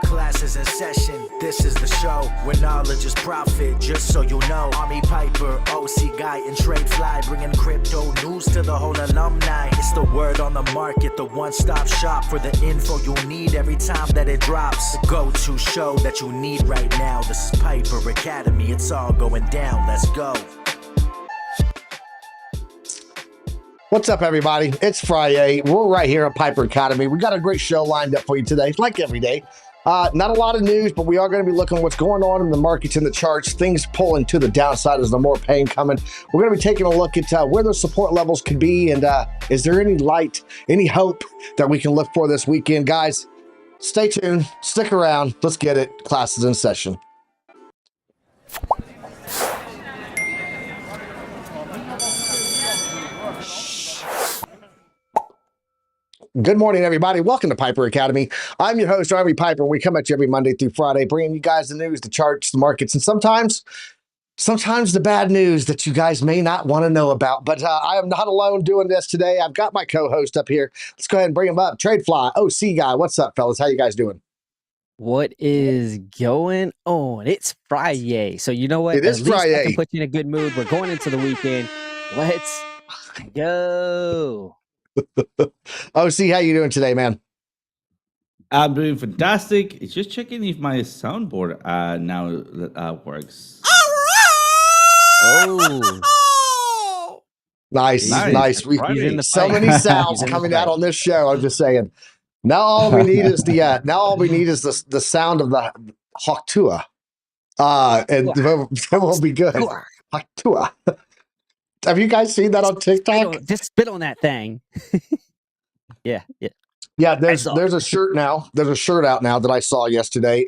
Classes in session, this is the show where knowledge is profit, just so you know. Army Piper, OC Guy, and Trade Fly, bringing crypto news to the whole alumni. It's the word on the market, the one-stop shop for the info you need every time that it drops. The go-to show that you need right now. This is Piper Academy, it's all going down, let's go. What's up, everybody? It's Friday. We're right here at Piper Academy. We got a great show lined up for you today, like every day. Not a lot of news, but we are going to be looking at what's going on in the markets and the charts. Things pulling to the downside as the more pain coming. We're going to be taking a look at where those support levels could be, and is there any light, any hope that we can look for this weekend? Guys, stay tuned, stick around. Let's get it. Class is in session. Good morning, everybody. Welcome to Piper Academy. I'm your host, Army Piper, and we come at you every Monday through Friday, bringing you guys the news, the charts, the markets, and sometimes the bad news that you guys may not want to know about. But I am not alone doing this today. I've got my co-host up here. Let's go ahead and bring him up. Trade Fly, OC Guy. What's up, fellas? How you guys doing? What is going on? It's Friday. So you know what? It is At least Friday. I can put you in a good mood. We're going into the weekend. Let's go. OC, how you doing today, man? I'm doing fantastic. It's just checking if my soundboard now works. Oh, Nice. We He's in the so fight. many sounds He's in the coming out fight. on this show. I'm just saying. Now all we need is the sound of the Hawktua. And we'll be good. Hawktua. Have you guys seen that on TikTok? Just spit on that thing. Yeah. Yeah, there's a shirt now. There's a shirt out now that I saw yesterday.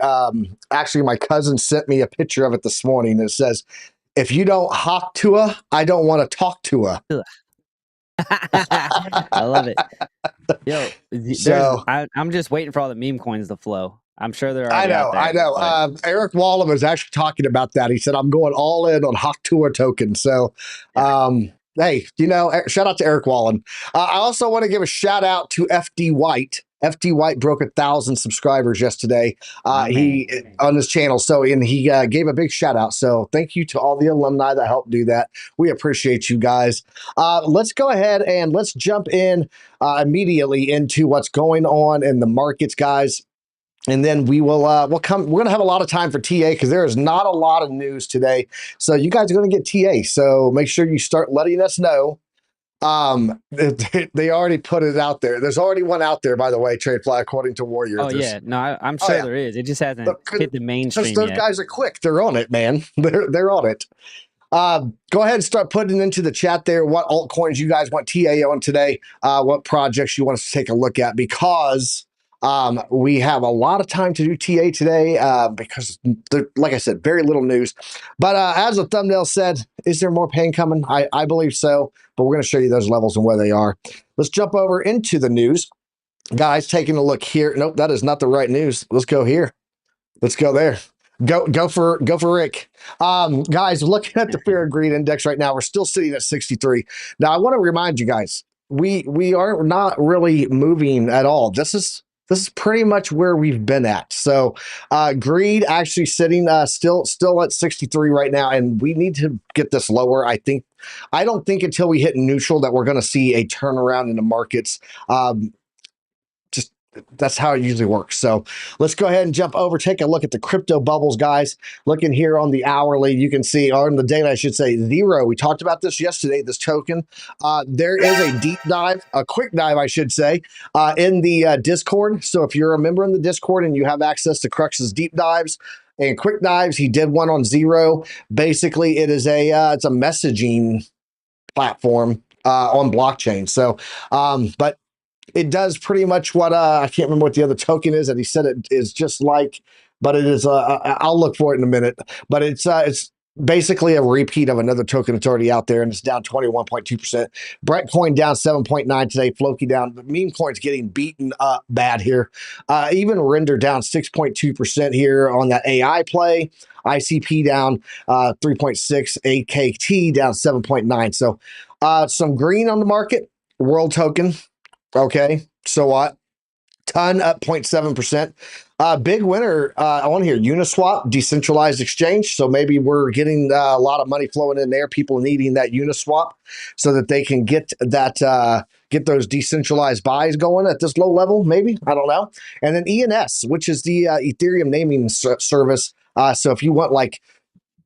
Actually, my cousin sent me a picture of it this morning. It says, "If you don't hawk to her, I don't want to talk to her." I love it. Yo, So- I'm just waiting for all the meme coins to flow. I'm sure they're I already know. out there, but- Eric Wallem was actually talking about that. He said, "I'm going all in on hawk to her token." So, hey, shout out to Eric Wallen. I also want to give a shout out to FD White. FD White broke 1,000 subscribers yesterday. He on his channel. So, and he gave a big shout out. So, thank you to all the alumni that helped do that. We appreciate you guys. Let's go ahead and let's jump in immediately into what's going on in the markets, guys. And then we will we're going to have a lot of time for TA because there is not a lot of news today. So you guys are going to get TA. So make sure you start letting us know. They already put it out there. There's already one out there, by the way, Trade Fly, according to Warrior. Oh, yeah. No, I'm sure there is. It just hasn't hit the mainstream Those yet. guys are quick. They're on it, man. They're on it. Go ahead and start putting into the chat there what altcoins you guys want TA on today, what projects you want us to take a look at, because we have a lot of time to do TA today because, like I said, very little news. But as the thumbnail said, is there more pain coming? I believe so, but we're going to show you those levels and where they are. Let's jump over into the news. Guys, taking a look here. Nope, that is not the right news. Let's go here. Let's go there. Go for Rick. Guys, looking at the Fear and Greed Index right now, we're still sitting at 63. Now, I want to remind you guys, we are not really moving at all. This is pretty much where we've been at. So greed actually sitting still at 63 right now, and we need to get this lower. I don't think until we hit neutral that we're going to see a turnaround in the markets. That's how it usually works. So let's go ahead and jump over, take a look at the crypto bubbles, guys. Looking here on the hourly, you can see, or in the daily, I should say, zero. We talked about this yesterday, this token. There is a deep dive, a quick dive, I should say, in the Discord. So if you're a member in the Discord and you have access to Crux's deep dives and quick dives, he did one on zero. Basically, it is it's a messaging platform on blockchain. So, but it does pretty much what I can't remember what the other token is that he said it is just like, but it is I'll look for it in a minute. But it's basically a repeat of another token that's already out there, and it's down 21.2%. Brent coin down 7.9 today. Floki down. The meme coin's getting beaten up bad here. Even Render down 6.2% here on that AI play. ICP down 3.6. AKT down 7.9. So some green on the market. World token. Okay, so what? Ton up 0.7%. Big winner on here, Uniswap, decentralized exchange. So maybe we're getting a lot of money flowing in there. People needing that Uniswap so that they can get those decentralized buys going at this low level. Maybe, I don't know. And then ENS, which is the Ethereum naming service. So if you want like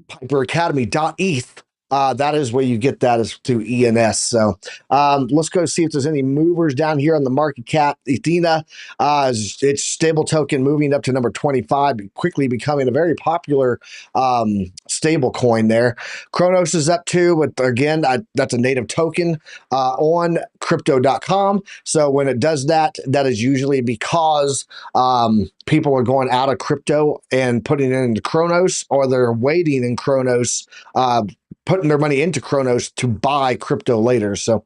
PiperAcademy.eth. That is where you get that is through ENS. So let's go see if there's any movers down here on the market cap. Ethena, its stable token moving up to number 25, quickly becoming a very popular stable coin there. Kronos is up too, but again, that's a native token on crypto.com. So when it does that, that is usually because people are going out of crypto and putting it into Kronos, or they're waiting in Kronos, putting their money into Kronos to buy crypto later. So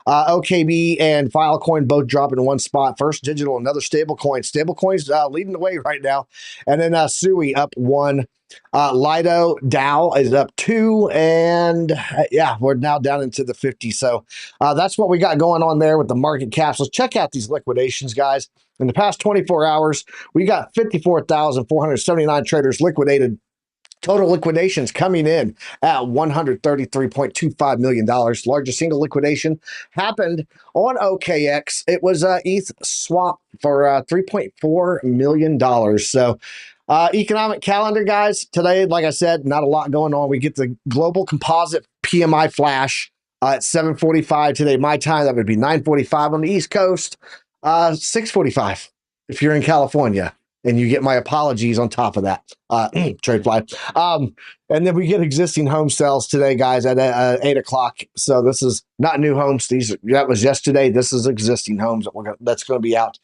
OKB and Filecoin both dropping in one spot. First Digital, another stable coin. Stable coins leading the way right now. And then Sui up 1. Lido DAO is up 2. And yeah, we're now down into the 50. So that's what we got going on there with the market caps. Let's check out these liquidations, guys. In the past 24 hours, we got 54,479 traders liquidated. Total liquidations coming in at $133.25 million. Largest single liquidation happened on OKX. It was ETH swap for $3.4 million. So economic calendar, guys. Today, like I said, not a lot going on. We get the global composite PMI flash at 7:45 today, my time. That would be 9:45 on the East Coast, 6:45 if you're in California. And you get my apologies on top of that, trade fly. And then we get existing home sales today, guys, at 8 o'clock. So this is not new homes. That was yesterday. This is existing homes that's going to be out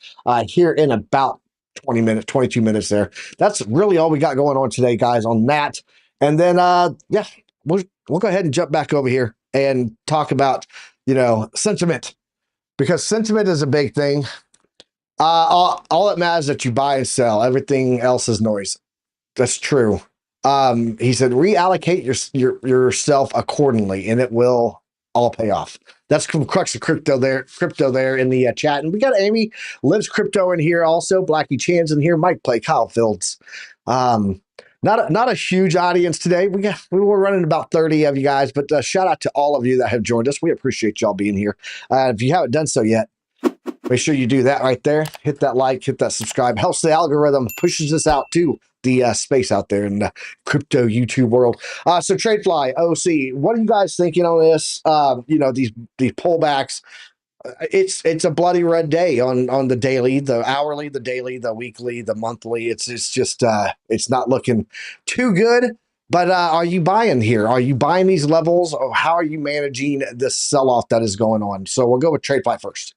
here in about 20 minutes, 22 minutes there. That's really all we got going on today, guys, on that. And then, yeah, we'll go ahead and jump back over here and talk about, sentiment, because sentiment is a big thing. All that matters is that you buy and sell. Everything else is noise. That's true. He said, reallocate yourself accordingly, and it will all pay off. That's from Crux of Crypto there in the chat. And we got Amy Lives Crypto in here also. Blackie Chan's in here. Mike Play, Kyle Fields. Not a huge audience today. We were running about 30 of you guys, but shout out to all of you that have joined us. We appreciate y'all being here. If you haven't done so yet, make sure you do that right there. Hit that like, hit that subscribe. Helps the algorithm, pushes us out to the space out there in the crypto YouTube world. So TradeFly, OC, what are you guys thinking on this? These pullbacks. It's a bloody red day on the daily, the hourly, the daily, the weekly, the monthly. It's just it's not looking too good. But are you buying here? Are you buying these levels? Or how are you managing this sell-off that is going on? So we'll go with TradeFly first.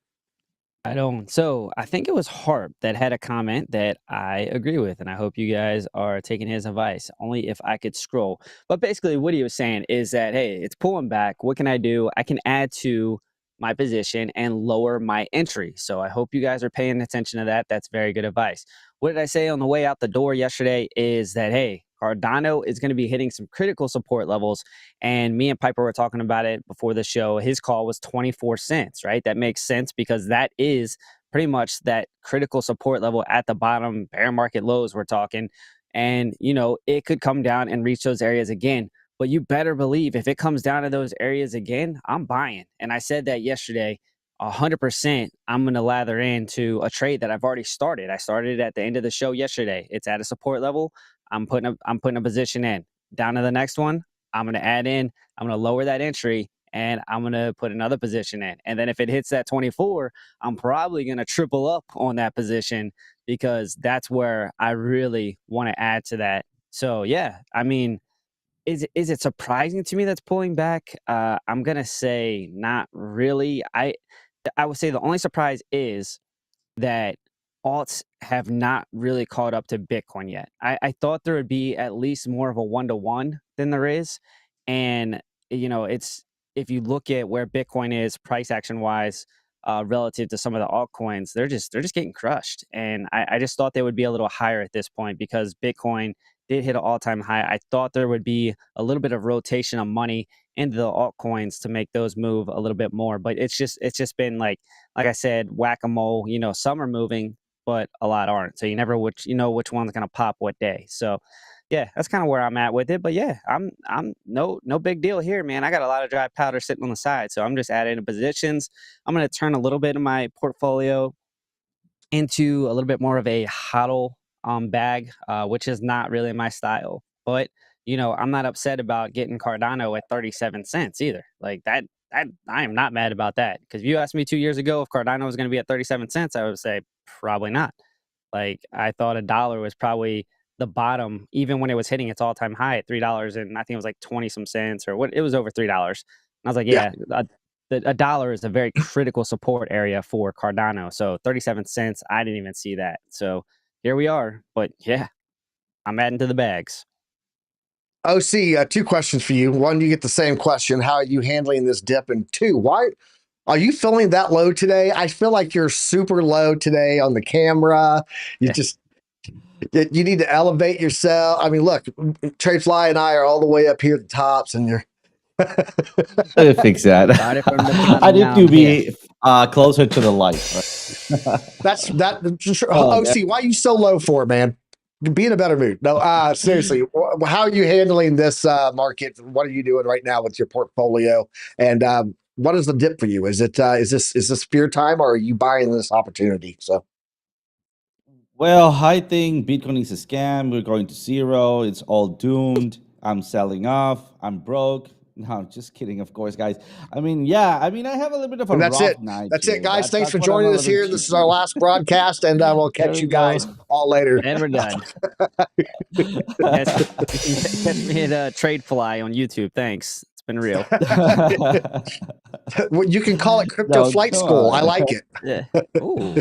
I don't. So I think it was Harp that had a comment that I agree with, and I hope you guys are taking his advice. Only if I could scroll. But basically, what he was saying is that, hey, it's pulling back. What can I do? I can add to my position and lower my entry. So I hope you guys are paying attention to that. That's very good advice. What did I say on the way out the door yesterday is that, hey, Cardano is going to be hitting some critical support levels. And me and Piper were talking about it before the show. His call was 24 cents, right? That makes sense because that is pretty much that critical support level at the bottom, bear market lows we're talking. And, it could come down and reach those areas again. But you better believe if it comes down to those areas again, I'm buying. And I said that yesterday. 100%, I'm going to lather into a trade that I've already started. I started it at the end of the show yesterday. It's at a support level. I'm putting a position in. Down to the next one, I'm going to add in. I'm going to lower that entry, and I'm going to put another position in. And then if it hits that 24, I'm probably going to triple up on that position because that's where I really want to add to that. So, yeah, I mean, is it surprising to me that's pulling back? I'm going to say not really. I would say the only surprise is that alts have not really caught up to Bitcoin yet. I thought there would be at least more of a 1-to-1 than there is. And, it's if you look at where Bitcoin is price action wise relative to some of the altcoins, they're just getting crushed. And I just thought they would be a little higher at this point because Bitcoin did hit an all-time high. I thought there would be a little bit of rotation of money into the altcoins to make those move a little bit more. But it's just been like I said, whack-a-mole. Some are moving, but a lot aren't. So you never which one's gonna pop what day. So yeah, that's kind of where I'm at with it. But yeah, I'm no big deal here, man. I got a lot of dry powder sitting on the side, so I'm just adding positions. I'm gonna turn a little bit of my portfolio into a little bit more of a hodl bag, which is not really my style. But I'm not upset about getting Cardano at 37 cents either. Like that, I am not mad about that. Because if you asked me 2 years ago if Cardano was going to be at 37 cents, I would say probably not. Like I thought $1 was probably the bottom, even when it was hitting its all-time high at $3, and I think it was like 20 some cents or what. It was over $3. And I was like, Yeah. yeah, a dollar is a very critical support area for Cardano. So 37 cents, I didn't even see that. So here we are. But yeah, I'm adding to the bags. OC, two questions for you. One, you get the same question. How are you handling this dip? And two, why are you feeling that low today? I feel like you're super low today on the camera. You just you need to elevate yourself. I mean, look, Tradefly and I are all the way up here at the tops, and you're I fix that. Started from the I bottom, need now to I'm here. be closer to the light. that's that. Oh, OC, why are you so low for, man? Be in a better mood. No, seriously, how are you handling this market? What are you doing right now with your portfolio? And what is the dip for you? Is it is this fear time, or are you buying this opportunity? So well, I think Bitcoin is a scam. We're going to zero. It's all doomed. I'm selling off. I'm broke. No, just kidding, of course, guys. I mean, yeah, I have a little bit of a and that's rough it. night That's it, here. guys. Thanks That's for what I'm a joining us little bit here. This is our cheating. last broadcast, and we'll There catch we you go. guys all later. And we're done. Catch, you can catch me at Trade Fly on YouTube. Thanks. It's been real. You can call it crypto No, flight come school. I on. like it. Yeah. Ooh.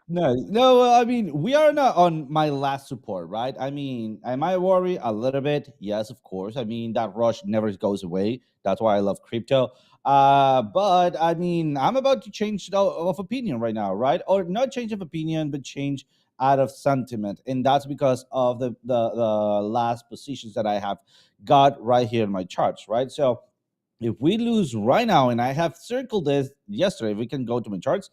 No. Well, we are not on my last support, right? Am I worried a little bit? Yes, of course. That rush never goes away. That's why I love crypto. But I'm about to change of opinion right now, right? Or not change of opinion, but change out of sentiment, and that's because of the last positions that I have got right here in my charts, right? So if we lose right now, and I have circled this yesterday, if we can go to my charts,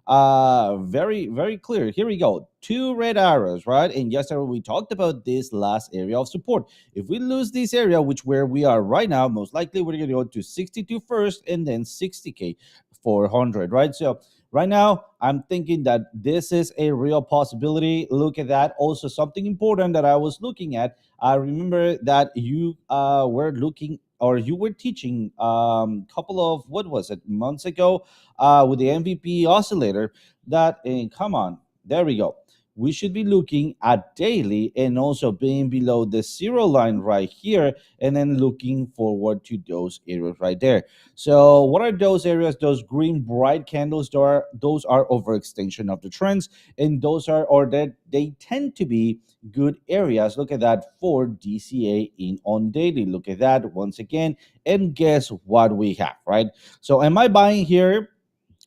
very, very clear. Here we go. Two red arrows, right? And yesterday we talked about this last area of support. If we lose this area, which where we are right now, most likely we're going to go to 62 first and then 60K 400, right? So right now, I'm thinking that this is a real possibility. Look at that. Also, something important that I was looking at. I remember that you were looking, or you were teaching couple of, what was it, months ago, with the MVP oscillator, that, and come on, there we go. We should be looking at daily and also being below the zero line right here, and then looking forward to those areas right there. So what are those areas? Those green bright candles, those are overextension of the trends, and those are, or that they tend to be good areas. Look at that for DCA in on daily. Look at that once again, and guess what we have, right? So am I buying here?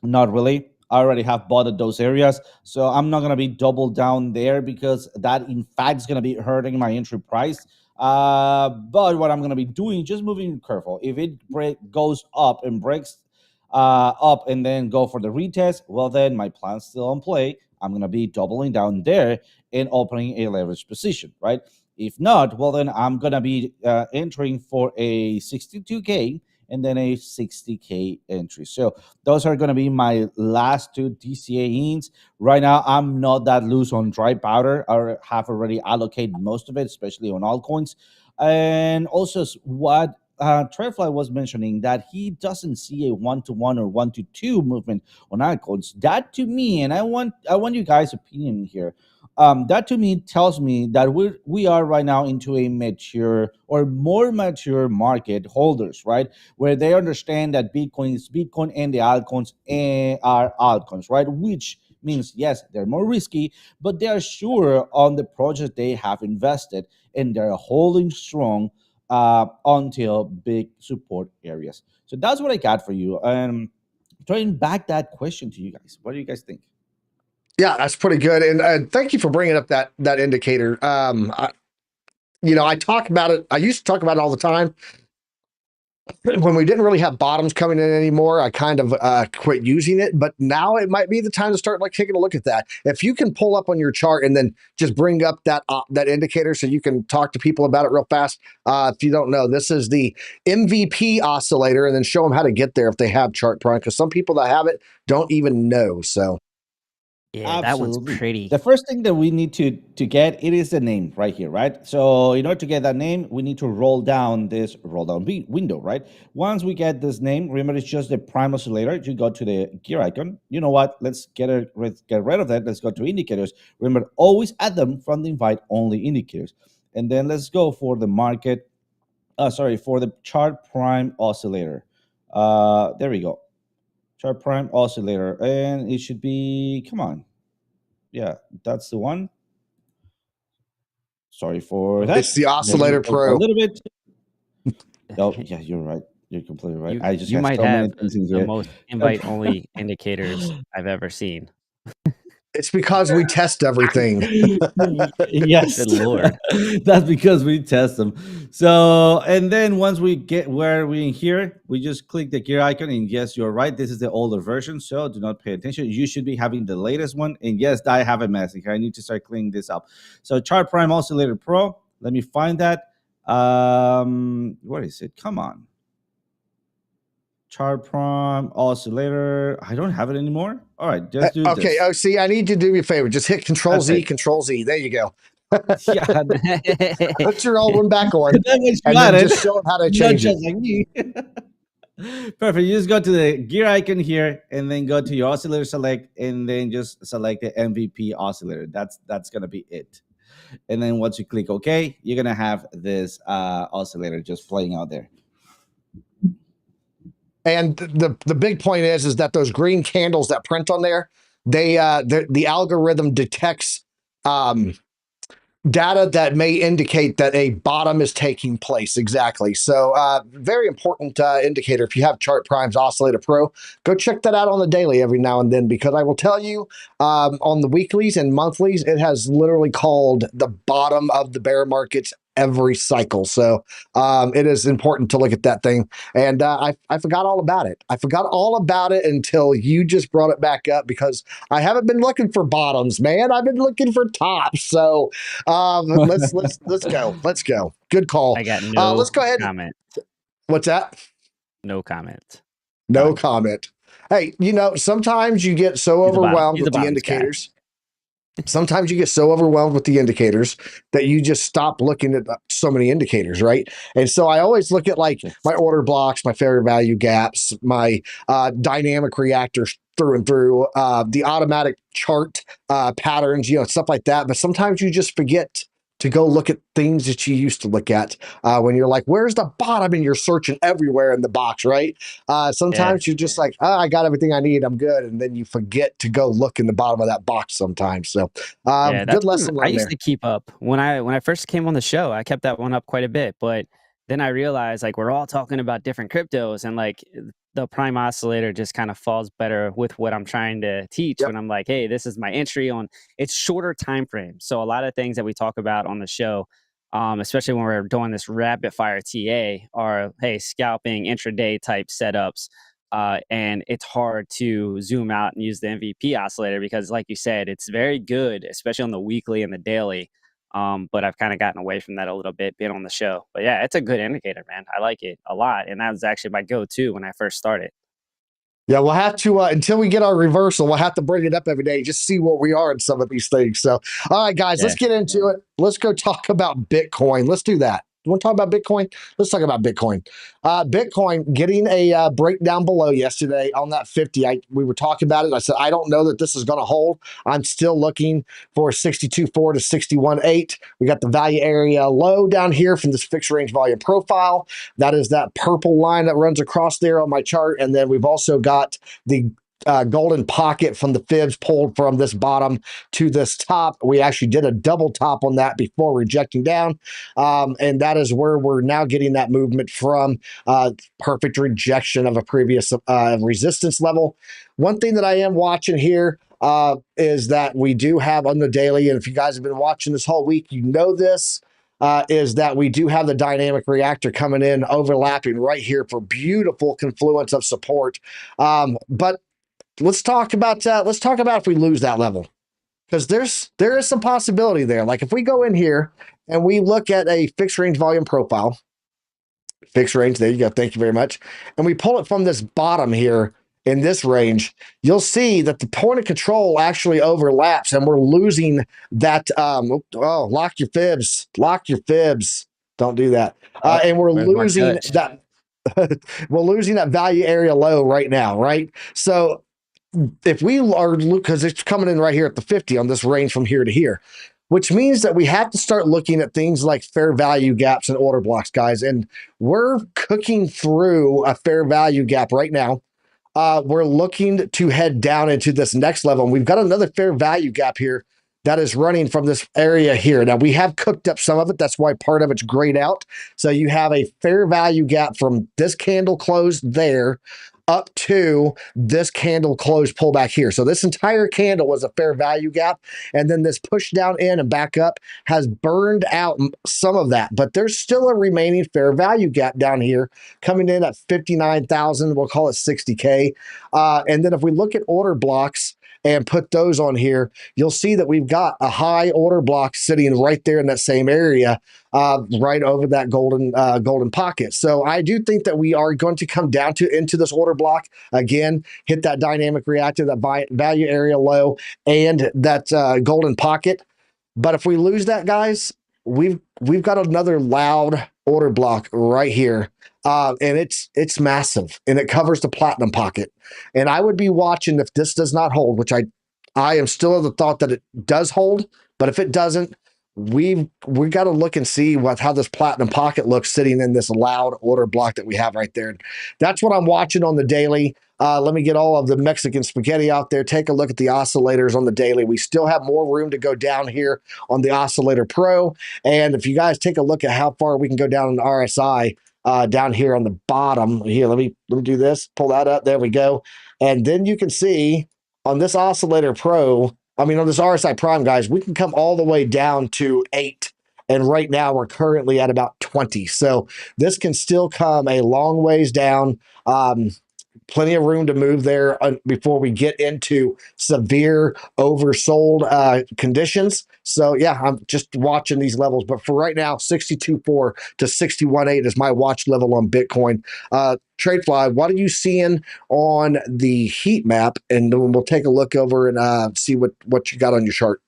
Not really. I already have bought at those areas, so I'm not gonna be double down there, because that in fact is gonna be hurting my entry price. But what I'm gonna be doing, just moving careful. If it goes up and breaks up and then go for the retest, well then my plan's still on play. I'm gonna be doubling down there and opening a leverage position, right? If not, well then I'm gonna be entering for a 62K and then a 60K entry. So those are going to be my last two DCA ins. Right now, I'm not that loose on dry powder. I have already allocated most of it, especially on altcoins. And also, what Trefly was mentioning, that he doesn't see a 1-to-1 or 1-to-2 movement on altcoins. That to me, and I want you guys' opinion here. That to me tells me that we are right now into a mature or more mature market holders, right? Where they understand that Bitcoin is Bitcoin and the altcoins are altcoins, right? Which means, yes, they're more risky, but they are sure on the project they have invested, and they're holding strong until big support areas. So that's what I got for you. Throwing back that question to you guys. What do you guys think? Yeah, that's pretty good. And thank you for bringing up that indicator. I talk about it. I used to talk about it all the time. when we didn't really have bottoms coming in anymore, I kind of quit using it. But now it might be the time to start like taking a look at that. If you can pull up on your chart and then just bring up that indicator so you can talk to people about it real fast. If you don't know, this is the MVP oscillator, and then show them how to get there if they have Chart Prime, because some people that have it don't even know. So Yeah, that one's pretty. The first thing that we need to get, it is the name right here, right? So in order to get that name, we need to roll down window, right? Once we get this name, remember it's just the prime oscillator. You go to the gear icon. You know what? Let's get rid of that. Let's go to indicators. Remember, always add them from the invite only indicators. And then let's go for the market. For the chart prime oscillator. There we go. Chart prime oscillator, and it should be, come on. Yeah, that's the one. Sorry for that. it's the Oscillator Pro. A little bit. Oh, yeah, you're right. You're completely right. You might have the most invite-only indicators I've ever seen. It's because we test everything. Yes. Good Lord. That's because we test them. So, and then once we get where we're in here, we just click the gear icon, and yes, you're right. This is the older version, so do not pay attention. You should be having the latest one. And yes, I have a message. I need to start cleaning this up. So Chart Prime Oscillator Pro. Let me find that. Where is it? Come on. Chart Prime Oscillator. I don't have it anymore. All right, just do okay. this. Oh, see, I need you to do me a favor. Just hit Control Z, Control Z. There you go. Yeah. Put your old one back on, and then just show them how to change it. Like me. Perfect. You just go to the gear icon here, and then go to your oscillator select, and then just select the MVP oscillator. That's gonna be it. And then once you click OK, you're gonna have this oscillator just playing out there. And the big point is that those green candles that print on there, the algorithm detects data that may indicate that a bottom is taking place. Exactly. So very important indicator. If you have Chart Prime's Oscillator Pro, go check that out on the daily every now and then, because I will tell you on the weeklies and monthlies, it has literally called the bottom of the bear markets every cycle. So it is important to look at that thing. And I forgot all about it. I forgot all about it until you just brought it back up, because I haven't been looking for bottoms, man. I've been looking for tops. So let's go. Let's go. Good call. I got no let's go ahead. comment. What's that? No comment. No comment. Hey, sometimes you get so overwhelmed with the indicators. Sometimes you get so overwhelmed with the indicators that you just stop looking at so many indicators, right? And so I always look at like my order blocks, my fair value gaps, my dynamic reactors through and through, the automatic chart patterns, stuff like that. But sometimes you just forget to go look at things that you used to look at when you're like, where's the bottom? And you're searching everywhere in the box, right? Sometimes you're just like, I got everything I need, I'm good. And then you forget to go look in the bottom of that box sometimes. So good lesson learned. I used to keep up. When I first came on the show, I kept that one up quite a bit. But then I realized, like, we're all talking about different cryptos, and like the prime oscillator just kind of falls better with what I'm trying to teach. When I'm like, hey, this is my entry on, it's shorter time frames. So a lot of things that we talk about on the show, especially when we're doing this rapid fire TA, are, hey, scalping intraday type setups. And it's hard to zoom out and use the MVP oscillator because, like you said, it's very good, especially on the weekly and the daily. But I've kind of gotten away from that a little bit being on the show. But yeah, it's a good indicator, man. I like it a lot. And that was actually my go-to when I first started. Yeah, we'll have to, until we get our reversal, we'll have to bring it up every day, just see where we are in some of these things. So, all right, guys, let's get into it. Let's go talk about Bitcoin. Let's do that. You want to talk about Bitcoin? Let's talk about Bitcoin. Bitcoin getting a breakdown below yesterday on that 50. We were talking about it. I said, I don't know that this is going to hold. I'm still looking for 62.4 to 61.8. We got the value area low down here from this fixed range volume profile. That is that purple line that runs across there on my chart. And then we've also got the golden pocket from the fibs pulled from this bottom to this top. We actually did a double top on that before rejecting down. And that is where we're now getting that movement from. Perfect rejection of a previous resistance level. One thing that I am watching here is that we do have on the daily, and if you guys have been watching this whole week, you know this. is that we do have the dynamic reactor coming in, overlapping right here for beautiful confluence of support. But let's talk about if we lose that level, because there is some possibility there. Like if we go in here and we look at a fixed range volume profile, fixed range, there you go, thank you very much, and we pull it from this bottom here in this range, you'll see that the point of control actually overlaps, and we're losing that. Lock your fibs, don't do that. And we're Where's my losing touch? that. We're losing that value area low right now, right? So if we are, because it's coming in right here at the 50 on this range from here to here, which means that we have to start looking at things like fair value gaps and order blocks, guys. And we're cooking through a fair value gap right now. We're looking to head down into this next level. And we've got another fair value gap here that is running from this area here. Now, we have cooked up some of it. That's why part of it's grayed out. So you have a fair value gap from this candle closed there up to this candle close pullback here. So this entire candle was a fair value gap. And then this push down in and back up has burned out some of that. But there's still a remaining fair value gap down here coming in at 59,000. We'll call it 60K. And then if we look at order blocks and put those on here, you'll see that we've got a high order block sitting right there in that same area, right over that golden pocket. So I do think that we are going to come down into this order block again, hit that dynamic reactor, that value area low, and that golden pocket. But if we lose that, guys, we've got another loud order block right here. And it's massive, and it covers the platinum pocket. And I would be watching if this does not hold, which I am still of the thought that it does hold. But if it doesn't, we've got to look and see how this platinum pocket looks sitting in this loud order block that we have right there. That's what I'm watching on the daily. Let me get all of the Mexican spaghetti out there. Take a look at the oscillators on the daily. We still have more room to go down here on the Oscillator Pro. And if you guys take a look at how far we can go down in the RSI, down here on the bottom here, let me do this, pull that up, there we go. And then you can see on this Oscillator Pro, on this RSI Prime, guys, we can come all the way down to 8. And right now we're currently at about 20. So this can still come a long ways down. Plenty of room to move there before we get into severe oversold conditions. So yeah, I'm just watching these levels. But for right now, 62.4 to 61.8 is my watch level on Bitcoin. TradeFly, what are you seeing on the heat map? And then we'll take a look over and see what you got on your chart.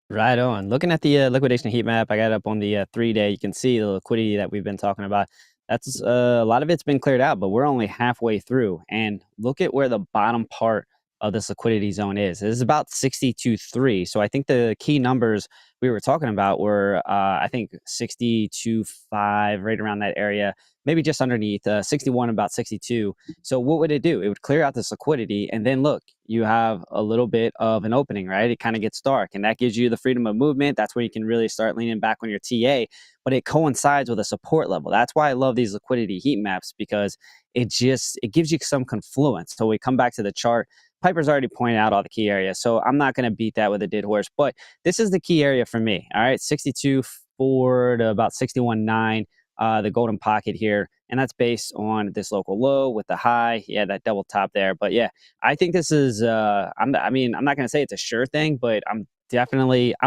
Right on. Looking at the liquidation heat map, I got it up on the 3-day. You can see the liquidity that we've been talking about. That's a lot of it's been cleared out, but we're only halfway through. And look at where the bottom part of this liquidity zone is. It is about 62.3. So I think the key numbers we were talking about were, I think 62.5, right around that area, maybe just underneath 61, about 62. So what would it do? It would clear out this liquidity. And then look, you have a little bit of an opening, right? It kind of gets dark, and that gives you the freedom of movement. That's where you can really start leaning back on your TA, but it coincides with a support level. That's why I love these liquidity heat maps, because it gives you some confluence. So we come back to the chart. Piper's already pointed out all the key areas, so I'm not going to beat that with a dead horse, but this is the key area for me. All right, 62.4 to about 61.9, the golden pocket here, and that's based on this local low with the high. Yeah, that double top there. But yeah, I think this is, I'm not going to say it's a sure thing, but I'm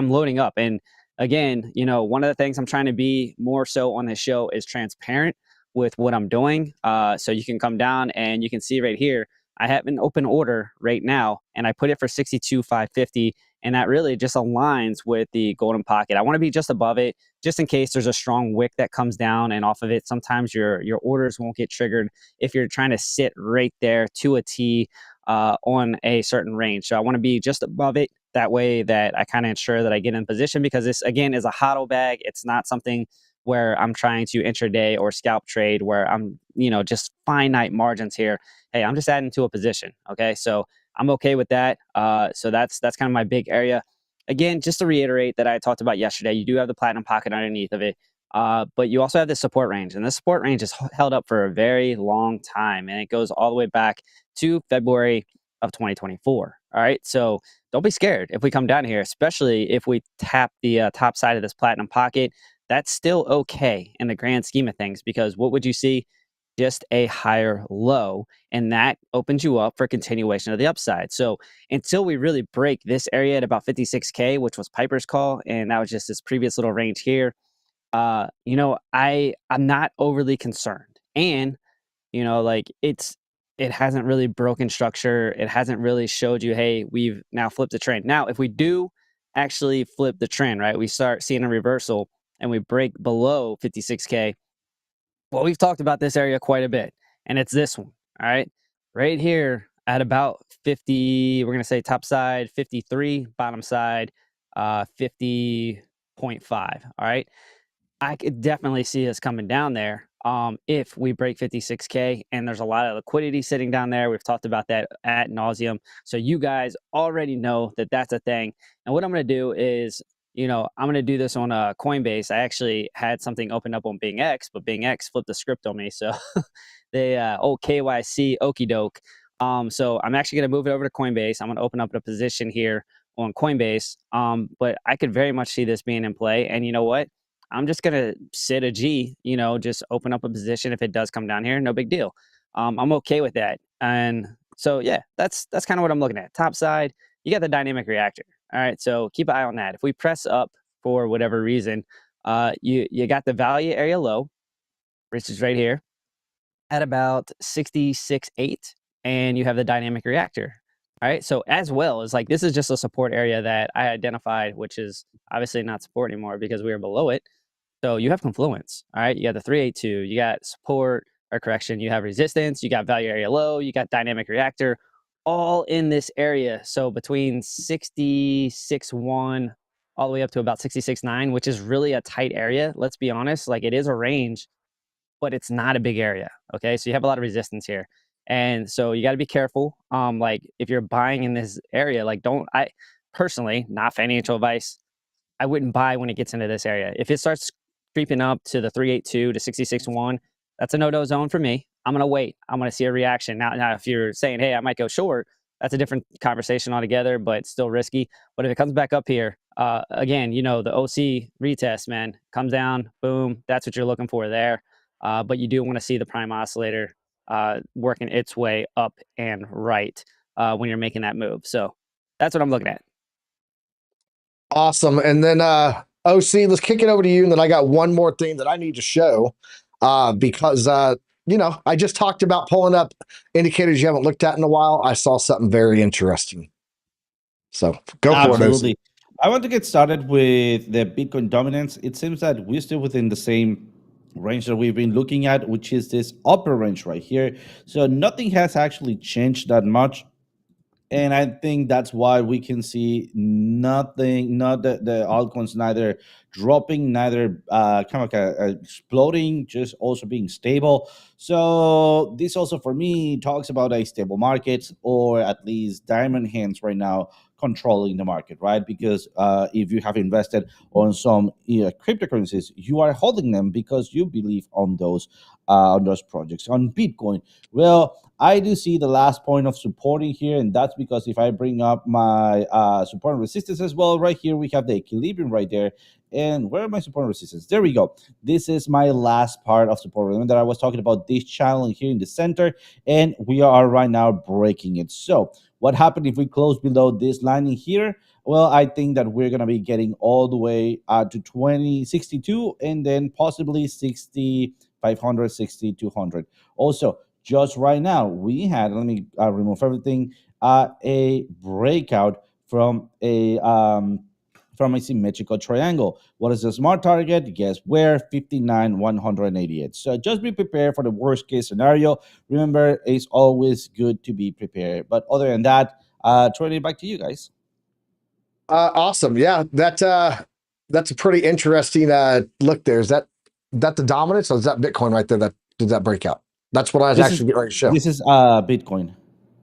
loading up. And again, one of the things I'm trying to be more so on this show is transparent with what I'm doing. So you can come down and you can see right here, I have an open order right now, and I put it for 62,550, and that really just aligns with the golden pocket. I want to be just above it, just in case there's a strong wick that comes down, and off of it, sometimes your orders won't get triggered if you're trying to sit right there to a T on a certain range. So I want to be just above it. That way that I kind of ensure that I get in position, because this, again, is a HODL bag. It's not something where I'm trying to intraday or scalp trade where I'm, just finite margins here. Hey, I'm just adding to a position. Okay. So I'm okay with that. So that's kind of my big area. Again, just to reiterate that I talked about yesterday, you do have the platinum pocket underneath of it. But you also have the support range, and this support range is held up for a very long time, and it goes all the way back to February of 2024. All right, so don't be scared if we come down here, especially if we tap the top side of this platinum pocket. That's still okay in the grand scheme of things, because what would you see? Just a higher low, and that opens you up for continuation of the upside. So until we really break this area at about 56K, which was Piper's call, and that was just this previous little range here, you know, I'm not overly concerned. And you know, like it hasn't really broken structure. It hasn't really showed you, hey, we've now flipped the trend. Now, if we do actually flip the trend, right, we start seeing a reversal and we break below 56K. Well, we've talked about this area quite a bit, and it's this one. All right, right here at about 50. We're gonna say top side 53, bottom side 50.5. All right, I could definitely see us coming down there if we break 56K, and there's a lot of liquidity sitting down there. We've talked about that ad nauseum. So you guys already know that that's a thing. And what I'm going to do is, you know, I'm going to do this on Coinbase. I actually had something open up on Bing X, but Bing X flipped the script on me. So they, old KYC, okey doke. So I'm actually going to move it over to Coinbase. I'm going to open up a position here on Coinbase. But I could very much see this being in play. And you know what? I'm just gonna sit a G, you know, just open up a position if it does come down here, no big deal. I'm okay with that. And so yeah, that's kind of what I'm looking at. Top side, you got the dynamic reactor. All right, so keep an eye on that. If we press up for whatever reason, you got the value area low, which is right here at about 66.8, and you have the dynamic reactor. All right, so as well as like this is just a support area that I identified, which is obviously not support anymore because we are below it. So you have confluence, all right? You got the 382, you got support or correction, you have resistance, you got value area low, you got dynamic reactor, all in this area. So between 66.1 all the way up to about 66.9, which is really a tight area. Let's be honest, like it is a range, but it's not a big area, okay? So you have a lot of resistance here. And so you got to be careful. Like if you're buying in this area, like I personally, not financial advice, I wouldn't buy when it gets into this area. If it starts creeping up to the 382 to 66.1, that's a no-no zone for me. I'm going to wait. I'm going to see a reaction. Now, if you're saying, hey, I might go short, that's a different conversation altogether, but still risky. But if it comes back up here, again, you know, the OC retest, man, comes down, boom, that's what you're looking for there. But you do want to see the prime oscillator working its way up and right when you're making that move. So that's what I'm looking at. Awesome. And then OC, let's kick it over to you. And then I got one more thing that I need to show because you know, I just talked about pulling up indicators you haven't looked at in a while. I saw something very interesting. So go for it, OC. I want to get started with the Bitcoin dominance. It seems that we're still within the same range that we've been looking at, which is this upper range right here. So nothing has actually changed that much. And I think that's why we can see nothing, not the altcoins neither dropping, neither kind of like exploding, just also being stable. So this also for me talks about a stable market, or at least diamond hands right now controlling the market, right? Because if you have invested on some cryptocurrencies, you are holding them because you believe on those projects. On Bitcoin, well, I do see the last point of supporting here, and that's because if I bring up my support and resistance as well, right here we have the equilibrium right there. And where are my support and resistance? There we go. This is my last part of support. Remember that I was talking about this channel here in the center, and we are right now breaking it. So what happened if we close below this line in here? Well, I think that we're going to be getting all the way to 2062 and then possibly 6,500, 6,200. Also, just right now, we had, let me remove everything, a breakout from a symmetrical triangle. What is the smart target? Guess where? 59,188. So just be prepared for the worst case scenario. Remember, it's always good to be prepared. But other than that, turning it back to you guys. Awesome. Yeah, that's a pretty interesting look there. Is that the dominance, or is that Bitcoin right there that did that breakout? That's what I was actually getting ready to show. This is Bitcoin.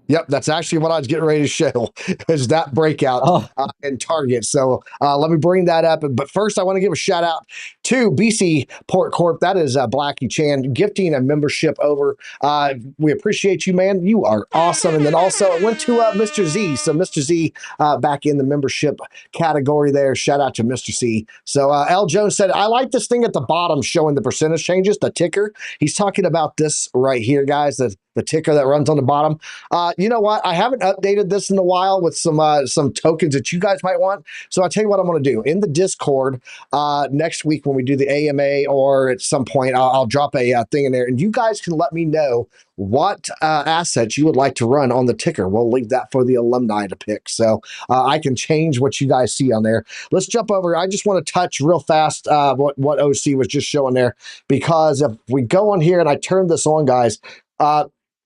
Yep, that's actually what I was getting ready to show is that breakout Oh, and target. So let me bring that up. But first, I want to give a shout out to BC Port Corp. That is Blackie Chan gifting a membership over. We appreciate you, man. You are awesome. And then also it went to Mr. Z. So Mr. Z back in the membership category there. Shout out to Mr. C. So L. Jones said, I like this thing at the bottom showing the percentage changes, the ticker. He's talking about this right here, guys, the ticker that runs on the bottom. You know what? I haven't updated this in a while with some tokens that you guys might want. So I'll tell you what I'm going to do in the Discord next week when we do the AMA, or at some point I'll drop a thing in there, and you guys can let me know what assets you would like to run on the ticker. We'll leave that for the alumni to pick, so I can change what you guys see on there. Let's jump over. I just want to touch real fast what OC was just showing there, because if we go on here and I turn this on, guys.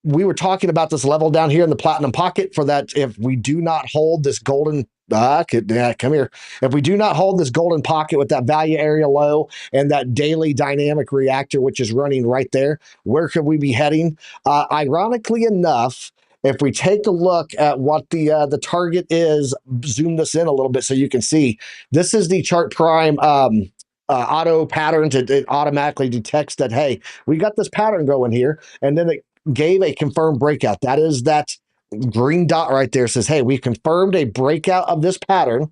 We were talking about this level down here in the platinum pocket for that. If we do not hold this golden, come here. If we do not hold this golden pocket with that value area low and that daily dynamic reactor, which is running right there, where could we be heading? Ironically enough, if we take a look at what the target is, zoom this in a little bit so you can see. This is the chart prime auto patterns. It automatically detects that, hey, we got this pattern going here, and then it gave a confirmed breakout. That is that green dot right there says, hey, we've confirmed a breakout of this pattern.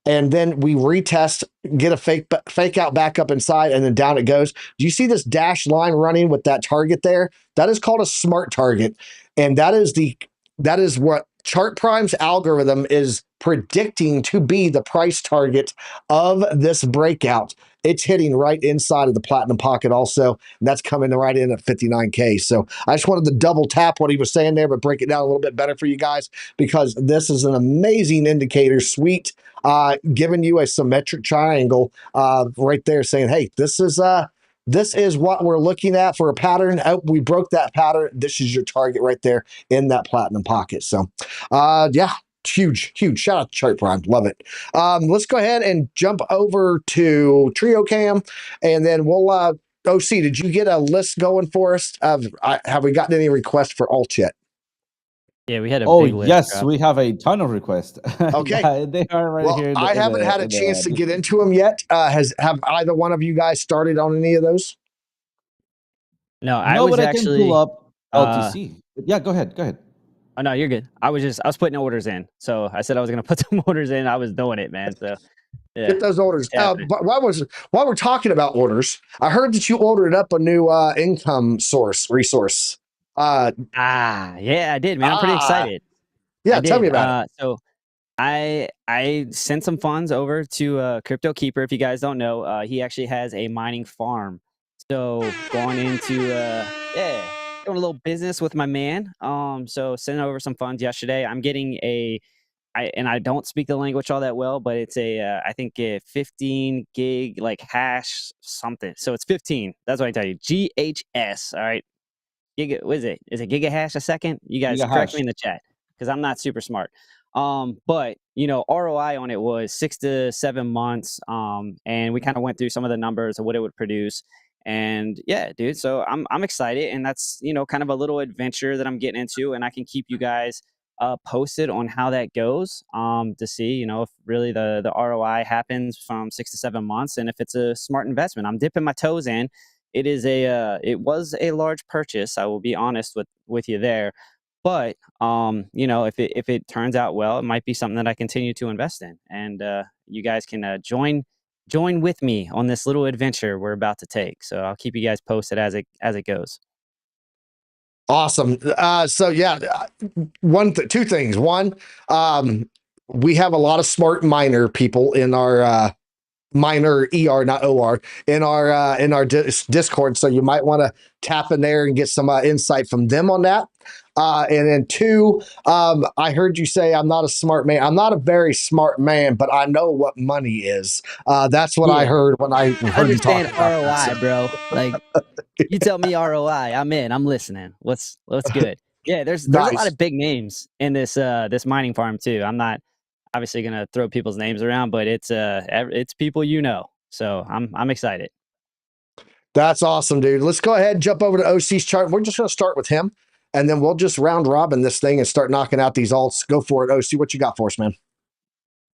And then we retest, get a fake out back up inside, and then down it goes. Do you see this dashed line running with that target there? That is called a smart target. And that is what Chart Prime's algorithm is predicting to be the price target of this breakout. It's hitting right inside of the platinum pocket also, and that's coming right in at 59K. So I just wanted to double tap what he was saying there, but break it down a little bit better for you guys, because this is an amazing indicator, sweet, giving you a symmetric triangle right there saying, hey, this is what we're looking at for a pattern. Oh, we broke that pattern. This is your target right there in that platinum pocket. So yeah, huge shout out to Chart Prime. Love it. Let's go ahead and jump over to Trio Cam, and then we'll OC, did you get a list going for us? Have we gotten any requests for alt yet? Yeah, we had a oh big list. yes, Drop. we have a ton of requests. Okay. Yeah, they are right here. I haven't had a chance to get into them yet. Have either one of you guys started on any of those? No, I No, was but I can actually. pull up LTC. Yeah, go ahead. Oh no, you're good. I was putting orders in. So I said I was gonna put some orders in. I was doing it, man. So yeah, Get those orders. it's But while we're talking about orders, I heard that you ordered up a new income resource. yeah, I did, man. I'm pretty excited. Yeah, tell me about it. So I sent some funds over to Crypto Keeper. If you guys don't know, he actually has a mining farm. So going into doing a little business with my man. So sending over some funds yesterday. I'm getting I don't speak the language all that well, but it's I think a 15 gig like hash something. So it's 15. That's what I tell you. GHS. All right. Giga, what is it? Is it giga hash a second? You guys Giga correct hash. me in the chat, because I'm not super smart. But ROI on it was 6 to 7 months. And we kind of went through some of the numbers of what it would produce. And yeah, dude, so I'm excited, and that's kind of a little adventure that I'm getting into, and I can keep you guys posted on how that goes, to see if really the ROI happens from 6 to 7 months, and if it's a smart investment. I'm dipping my toes in. It was a large purchase. I will be honest with you there, but if it turns out well, it might be something that I continue to invest in, and you guys can join with me on this little adventure we're about to take. So I'll keep you guys posted as it goes. Awesome. So yeah, two things. One, we have a lot of smart miner people in our minor ER, not OR, in our Discord. So you might want to tap in there and get some insight from them on that. And then two, I heard you say I'm not a smart man. I'm not a very smart man, but I know what money is. That's what I heard when I heard you talk Understand ROI, bro. Like, you tell me ROI, I'm in. I'm listening. What's good? Yeah, there's a lot of big names in this mining farm too. I'm not obviously gonna throw people's names around, but it's people So I'm excited. That's awesome, dude. Let's go ahead and jump over to OC's chart. We're just going to start with him. and then we'll just round robin this thing and start knocking out these alts. Go for it. OC, what you got for us, man?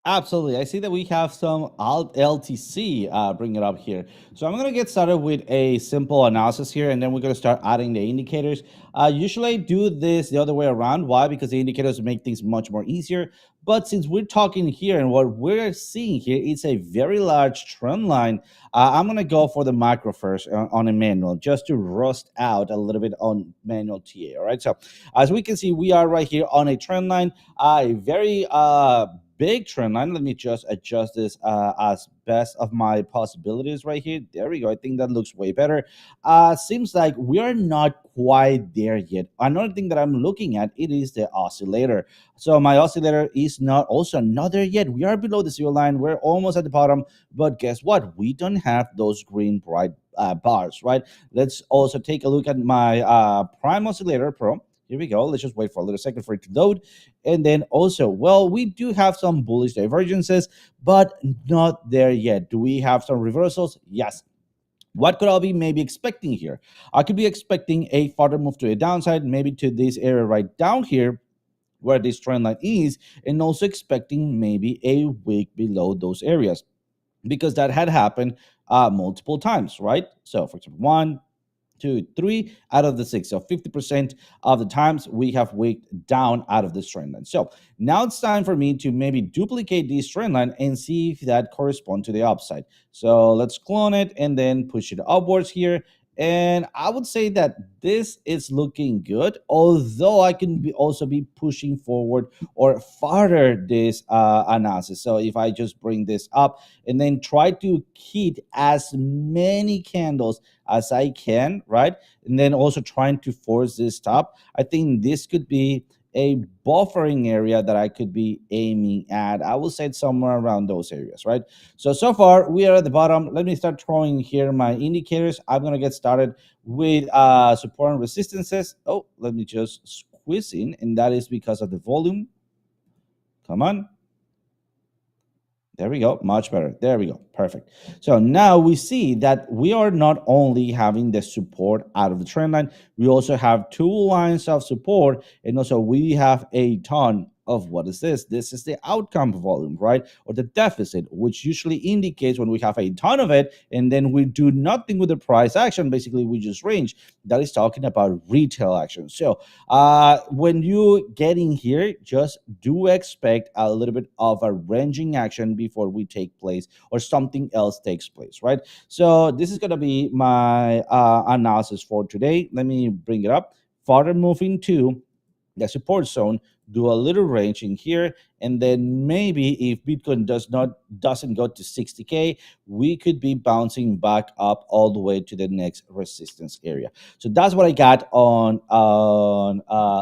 Absolutely. I see that we have some LTC bring it up here. So I'm going to get started with a simple analysis here, and then we're going to start adding the indicators. Usually I do this the other way around. Why? Because the indicators make things much more easier. But since we're talking here and what we're seeing here is a very large trend line, I'm going to go for the macro first on a manual just to rust out a little bit on manual TA. All right. So as we can see, we are right here on a trend line, a very big trend line. Let me just adjust this as best of my possibilities right here. There we go. I think that looks way better. Seems like we are not quite there yet. Another thing that I'm looking at, it is the oscillator. So my oscillator is not there yet. We are below the zero line. We're almost at the bottom, but guess what? We don't have those green bright bars, right? Let's also take a look at my prime oscillator pro. Here we go. Let's just wait for a little second for it to load. And then also, well, we do have some bullish divergences, but not there yet. Do we have some reversals? Yes. What could I be maybe expecting here? I could be expecting a further move to the downside, maybe to this area right down here where this trend line is, and also expecting maybe a wick below those areas because that had happened multiple times, right? So for example, 1, 2, 3 out of the 6. So 50% of the times we have wicked down out of this trend line. So now it's time for me to maybe duplicate this trend line and see if that corresponds to the upside. So let's clone it and then push it upwards here. And I would say that this is looking good, although I can also be pushing forward or farther this analysis. So if I just bring this up and then try to hit as many candles as I can, right? And then also trying to force this top, I think this could be a buffering area that I could be aiming at. I will say it's somewhere around those areas, right? So far we are at the bottom. Let me start throwing here my indicators. I'm going to get started with support and resistances. Oh, let me just squeeze in, and that is because of the volume. Come on. There we go. Much better. There we go. Perfect. So now we see that we are not only having the support out of the trend line, we also have 2 lines of support, and also we have a ton of what is this? This is the outcome volume, right? Or the deficit, which usually indicates when we have a ton of it and then we do nothing with the price action. Basically, we just range. That is talking about retail action. So when you get in here, just do expect a little bit of a ranging action before we take place or something else takes place, right? So this is going to be my analysis for today. Let me bring it up. Further moving to the support zone, do a little range in here, and then maybe if Bitcoin doesn't go to 60K, we could be bouncing back up all the way to the next resistance area. So that's what I got on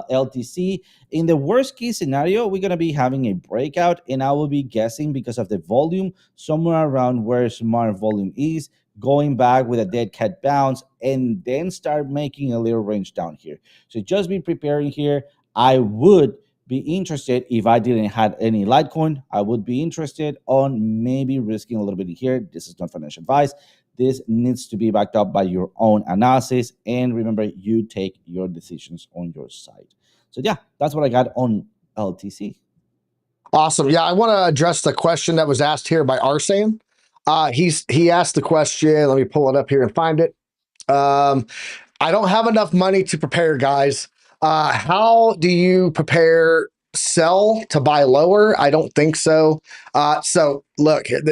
LTC. In the worst case scenario, we're gonna be having a breakout, and I will be guessing because of the volume somewhere around where smart volume is, going back with a dead cat bounce, and then start making a little range down here. So just be preparing here. I would be interested if I didn't have any Litecoin. I would be interested on maybe risking a little bit here. This is not financial advice. This needs to be backed up by your own analysis. And remember, you take your decisions on your side. So yeah, that's what I got on LTC. Awesome. Yeah, I want to address the question that was asked here by Arsan. He asked the question. Let me pull it up here and find it. I don't have enough money to prepare, guys. How do you prepare? Sell to buy lower? I don't think so. So look, in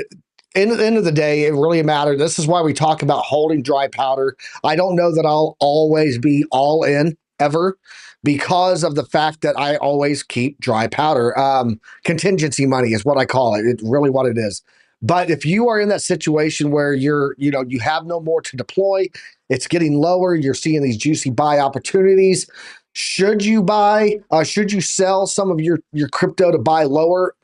the end of the day, it really matters. This is why we talk about holding dry powder. I don't know that I'll always be all in ever because of the fact that I always keep dry powder. Contingency money is what I call it. It's really what it is. But if you are in that situation where you have no more to deploy, it's getting lower, you're seeing these juicy buy opportunities. Should you buy? Should you sell some of your crypto to buy lower?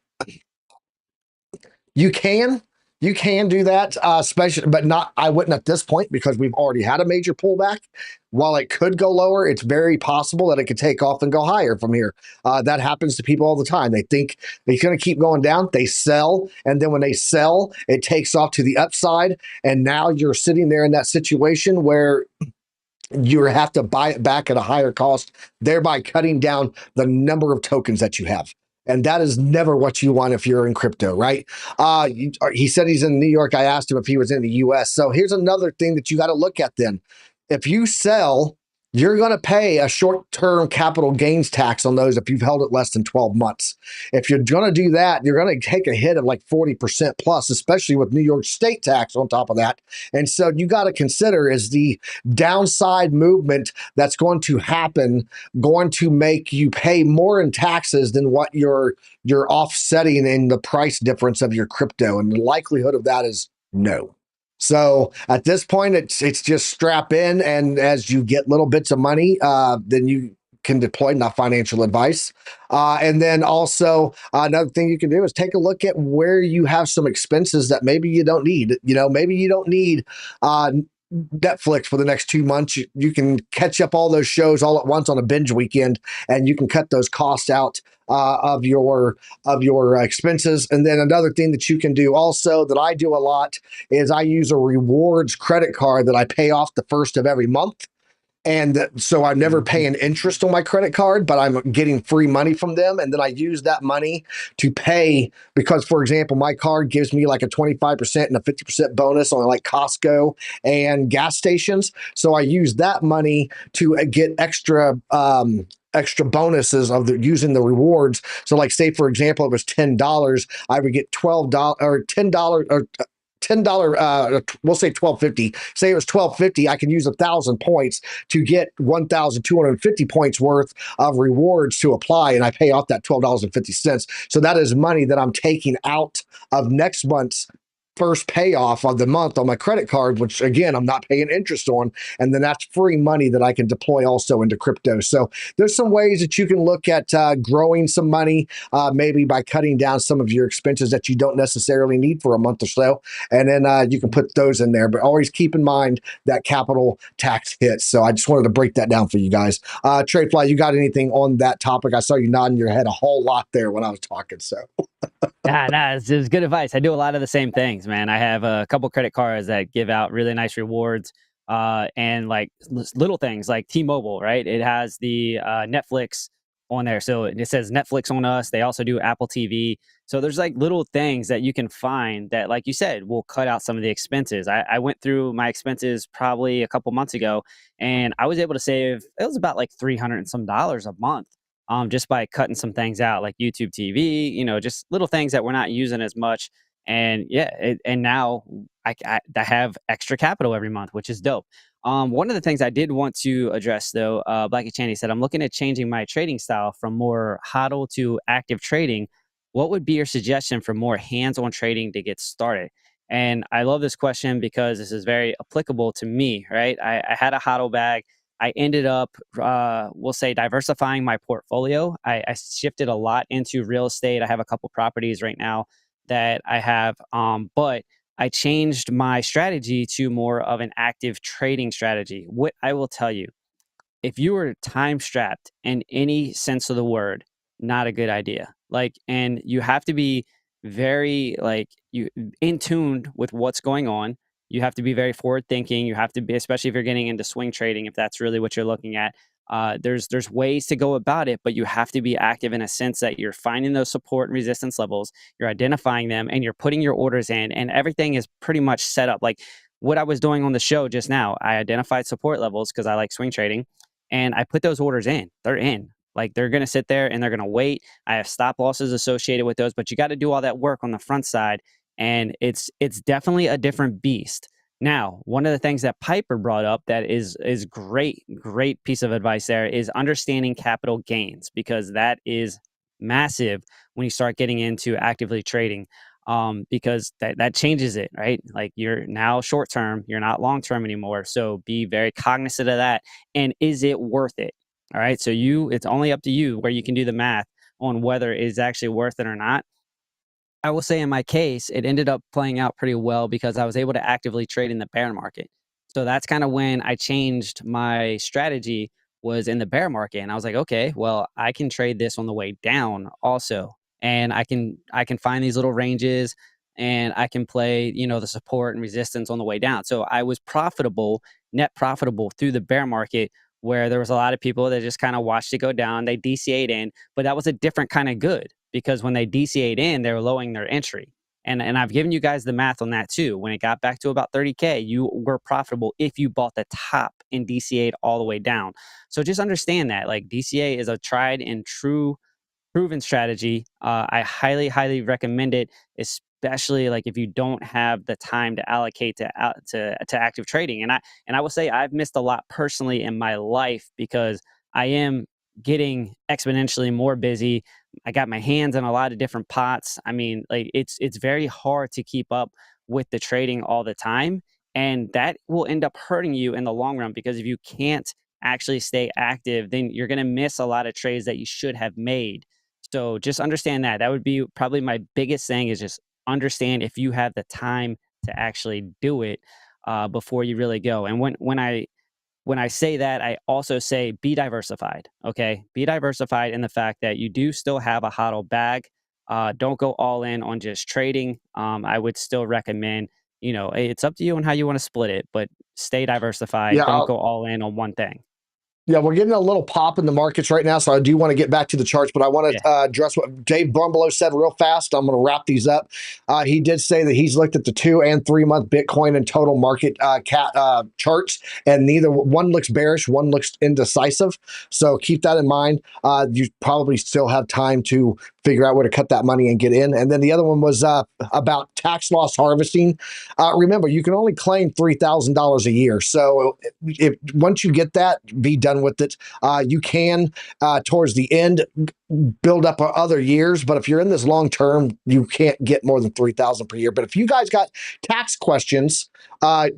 You can do that, especially, but not. I wouldn't at this point because we've already had a major pullback. While it could go lower, it's very possible that it could take off and go higher from here. That happens to people all the time. They think they're going to keep going down. They sell, and then when they sell, it takes off to the upside, and now you're sitting there in that situation where you have to buy it back at a higher cost, thereby cutting down the number of tokens that you have. And that is never what you want if you're in crypto, right? He said he's in New York. I asked him if he was in the US. So here's another thing that you got to look at then. If you sell, you're going to pay a short-term capital gains tax on those if you've held it less than 12 months. If you're going to do that, you're going to take a hit of like 40% plus, especially with New York state tax on top of that. And so you got to consider, is the downside movement that's going to happen going to make you pay more in taxes than what you're offsetting in the price difference of your crypto? And the likelihood of that is no. So at this point, it's just strap in, and as you get little bits of money, then you can deploy. Not financial advice. And then also another thing you can do is take a look at where you have some expenses that maybe you don't need. Maybe you don't need Netflix for the next 2 months. You can catch up all those shows all at once on a binge weekend, and you can cut those costs out of your expenses. And then another thing that you can do also that I do a lot is I use a rewards credit card that I pay off the first of every month. And so I'm never paying interest on my credit card, but I'm getting free money from them. And then I use that money to pay because, for example, my card gives me like a 25% and a 50% bonus on like Costco and gas stations. So I use that money to get extra bonuses of using the rewards. So like say, for example, it was $10, I would get $12 or $10 or $10, we'll say $12.50. Say it was $12.50. I can use 1,000 points to get 1,250 points worth of rewards to apply, and I pay off that $12.50. So that is money that I'm taking out of next month's first payoff of the month on my credit card, which again, I'm not paying interest on. And then that's free money that I can deploy also into crypto. So there's some ways that you can look at growing some money, maybe by cutting down some of your expenses that you don't necessarily need for a month or so. And then you can put those in there, but always keep in mind that capital tax hits. So I just wanted to break that down for you guys. Tradefly, you got anything on that topic? I saw you nodding your head a whole lot there when I was talking. So Nah, it's good advice. I do a lot of the same things, man. I have a couple credit cards that give out really nice rewards, and like little things like T-Mobile, right? It has the Netflix on there, so it says Netflix on us. They also do Apple TV. So there's like little things that you can find that, like you said, will cut out some of the expenses. I went through my expenses probably a couple months ago, and I was able to save. It was about like $300 and some a month, just by cutting some things out like YouTube TV, just little things that we're not using as much. And yeah, and now I have extra capital every month, which is dope. One of the things I did want to address though, Blackie Chaney said, I'm looking at changing my trading style from more hodl to active trading. What would be your suggestion for more hands-on trading to get started? And I love this question because this is very applicable to me, right? I had a hodl bag. I ended up, we'll say, diversifying my portfolio. I shifted a lot into real estate. I have a couple properties right now that I have, but I changed my strategy to more of an active trading strategy. What I will tell you, if you were time strapped in any sense of the word, not a good idea. And you have to be very you in tuned with what's going on. You have to be very forward thinking. You have to be, especially if you're getting into swing trading, if that's really what you're looking at. There's ways to go about it, but you have to be active in a sense that you're finding those support and resistance levels, you're identifying them, and you're putting your orders in, and everything is pretty much set up. Like what I was doing on the show just now, I identified support levels because I like swing trading, and I put those orders in. They're in. Like they're going to sit there and they're going to wait. I have stop losses associated with those, but you got to do all that work on the front side, and it's definitely a different beast. Now, one of the things that Piper brought up that is great piece of advice there is understanding capital gains, because that is massive when you start getting into actively trading, because that changes it, right? Like you're now short term, you're not long term anymore. So be very cognizant of that. And is it worth it? All right. So it's only up to you where you can do the math on whether it's actually worth it or not. I will say in my case, it ended up playing out pretty well because I was able to actively trade in the bear market. So that's kind of when I changed my strategy, was in the bear market. And I was like, okay, well, I can trade this on the way down also. And I can find these little ranges, and I can play, the support and resistance on the way down. So I was profitable net profitable through the bear market, where there was a lot of people that just kind of watched it go down. They DCA'd in, but that was a different kind of good, because when they DCA'd in, they were lowering their entry. And I've given you guys the math on that too. When it got back to about 30K, you were profitable if you bought the top and DCA'd all the way down. So just understand that, like, DCA is a tried and true proven strategy. I highly, highly recommend it, especially like if you don't have the time to allocate to active trading. And I will say I've missed a lot personally in my life because I am getting exponentially more busy. I got my hands in a lot of different pots. I mean, like, it's very hard to keep up with the trading all the time, and that will end up hurting you in the long run, because if you can't actually stay active, then you're going to miss a lot of trades that you should have made. So just understand that. That would be probably my biggest thing, is just understand if you have the time to actually do it before you really go. And when I say that, I also say be diversified. Okay, be diversified in the fact that you do still have a hodl bag. Don't go all in on just trading. I would still recommend, it's up to you on how you want to split it, but stay diversified. Yeah, Don't go all in on one thing. Yeah, we're getting a little pop in the markets right now, so I do want to get back to the charts, but I want to address what Dave Brumbelow said real fast. I'm going to wrap these up. He did say that he's looked at the 2 and 3 month Bitcoin and total market charts, and neither one looks bearish, one looks indecisive. So keep that in mind. You probably still have time to figure out where to cut that money and get in. And then the other one was about tax loss harvesting. Remember, you can only claim $3,000 a year. So if once you get that, be done with it. You can, towards the end, build up other years, but if you're in this long term, you can't get more than $3,000 per year. But if you guys got tax questions,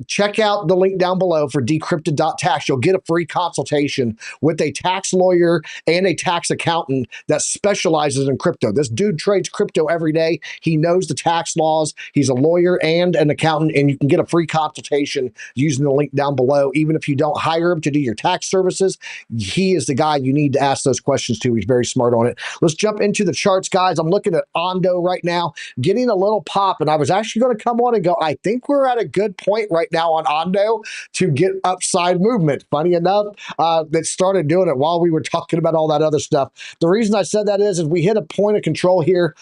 check out the link down below for decrypted.tax. You'll get a free consultation with a tax lawyer and a tax accountant that specializes in crypto. This dude trades crypto every day. He knows the tax laws. He's a lawyer and an accountant, and you can get a free consultation using the link down below. Even if you don't hire him to do your tax services, he is the guy you need to ask those questions to. He's very smart on it. Let's jump into the charts, guys. I'm looking at Ondo right now, getting a little pop, and I was actually going to come on and go, I think we're at a good point right now on Ondo to get upside movement. Funny enough, that started doing it while we were talking about all that other stuff. The reason I said that is we hit a point of control here.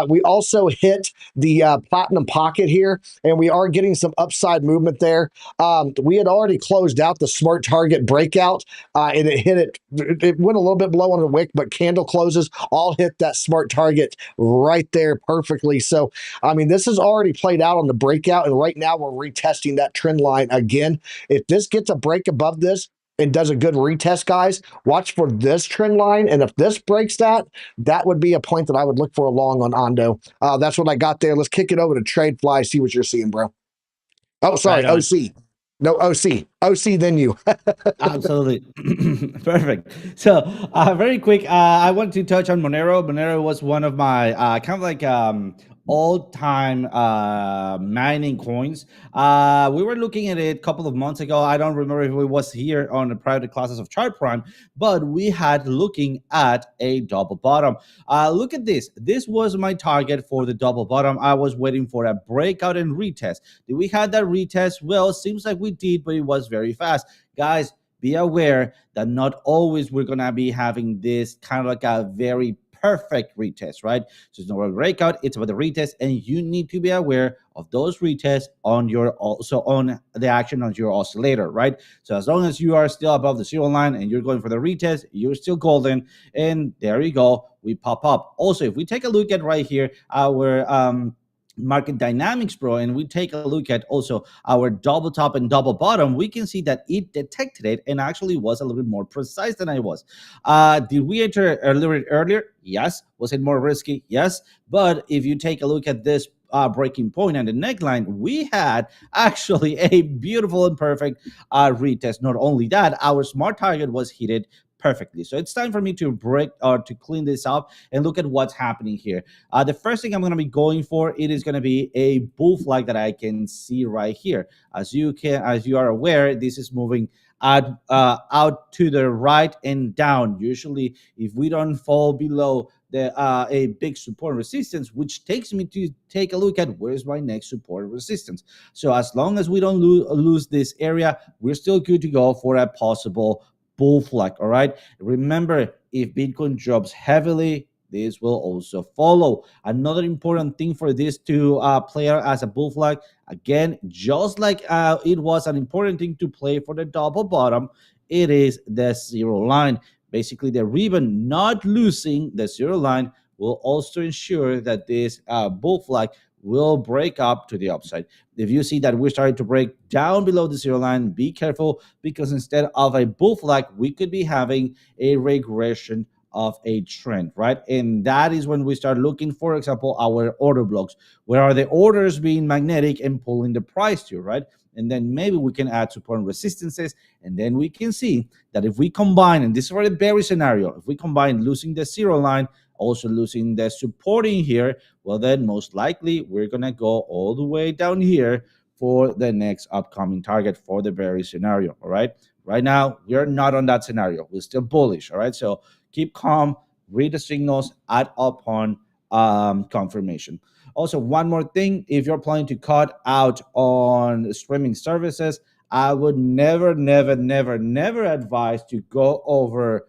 We also hit the platinum pocket here, and we are getting some upside movement there. We had already closed out the smart target breakout, and it hit it. It went a little bit below on the wick, but candle closes all hit that smart target right there perfectly. So, I mean, this has already played out on the breakout, and right now we're retesting that trend line again. If this gets a break above this and does a good retest, guys, watch for this trend line. And if this breaks that, that would be a point that I would look for a long on Ondo. That's what I got there. Let's kick it over to TradeFly, see what you're seeing, bro. Oh, sorry, Right on. OC. No, OC, then you. Absolutely. Perfect. So very quick, I want to touch on Monero. Monero was one of my kind of like all-time mining coins. We were looking at it a couple of months ago. I don't remember if it was here on the private classes of Chart Prime, but we had looking at a double bottom. Look at this. This was my target for the double bottom. I was waiting for a breakout and retest. Did we have that retest? Well, it seems like we did, but it was very fast. Guys, be aware that not always we're going to be having this kind of like a very perfect retest, right? So it's not a breakout, it's about the retest, and you need to be aware of those retests on your, also on the action on your oscillator, right? So as long as you are still above the zero line and you're going for the retest, you're still golden, and there you go, we pop up. Also, if we take a look at right here, our market dynamics, bro, and we take a look at also our double top and double bottom, we can see that it detected it and actually was a little bit more precise than I was. Did we enter a little bit earlier? Yes. Was it more risky? Yes. But if you take a look at this breaking point and the neckline, we had actually a beautiful and perfect retest. Not only that, our smart target was hit perfectly. So it's time for me to break or to clean this up and look at what's happening here. The first thing I'm going to be going for, it is going to be a bull flag that I can see right here. As you are aware, this is moving out to the right and down. Usually, if we don't fall below the a big support and resistance, which takes me to take a look at where's my next support and resistance. So as long as we don't lose this area, we're still good to go for a possible bull flag. All right. Remember, if Bitcoin drops heavily, this will also follow. Another important thing for this to play out as a bull flag, again, just like it was an important thing to play for the double bottom, it is the zero line. Basically, the ribbon not losing the zero line will also ensure that this bull flag will break up to the upside. If you see that we're starting to break down below the zero line, be careful, because instead of a bull flag, we could be having a regression of a trend, right? And that is when we start looking, for example, our order blocks. Where are the orders being magnetic and pulling the price to, right? And then maybe we can add support and resistances, and then we can see that if we combine, and this is for the bearish scenario, if we combine losing the zero line, also losing the supporting here, well, then most likely we're gonna go all the way down here for the next upcoming target for the bearish scenario. All right. Right now, we are not on that scenario. We're still bullish. All right. So keep calm, read the signals, add upon confirmation. Also, one more thing, if you're planning to cut out on streaming services, I would never advise to go over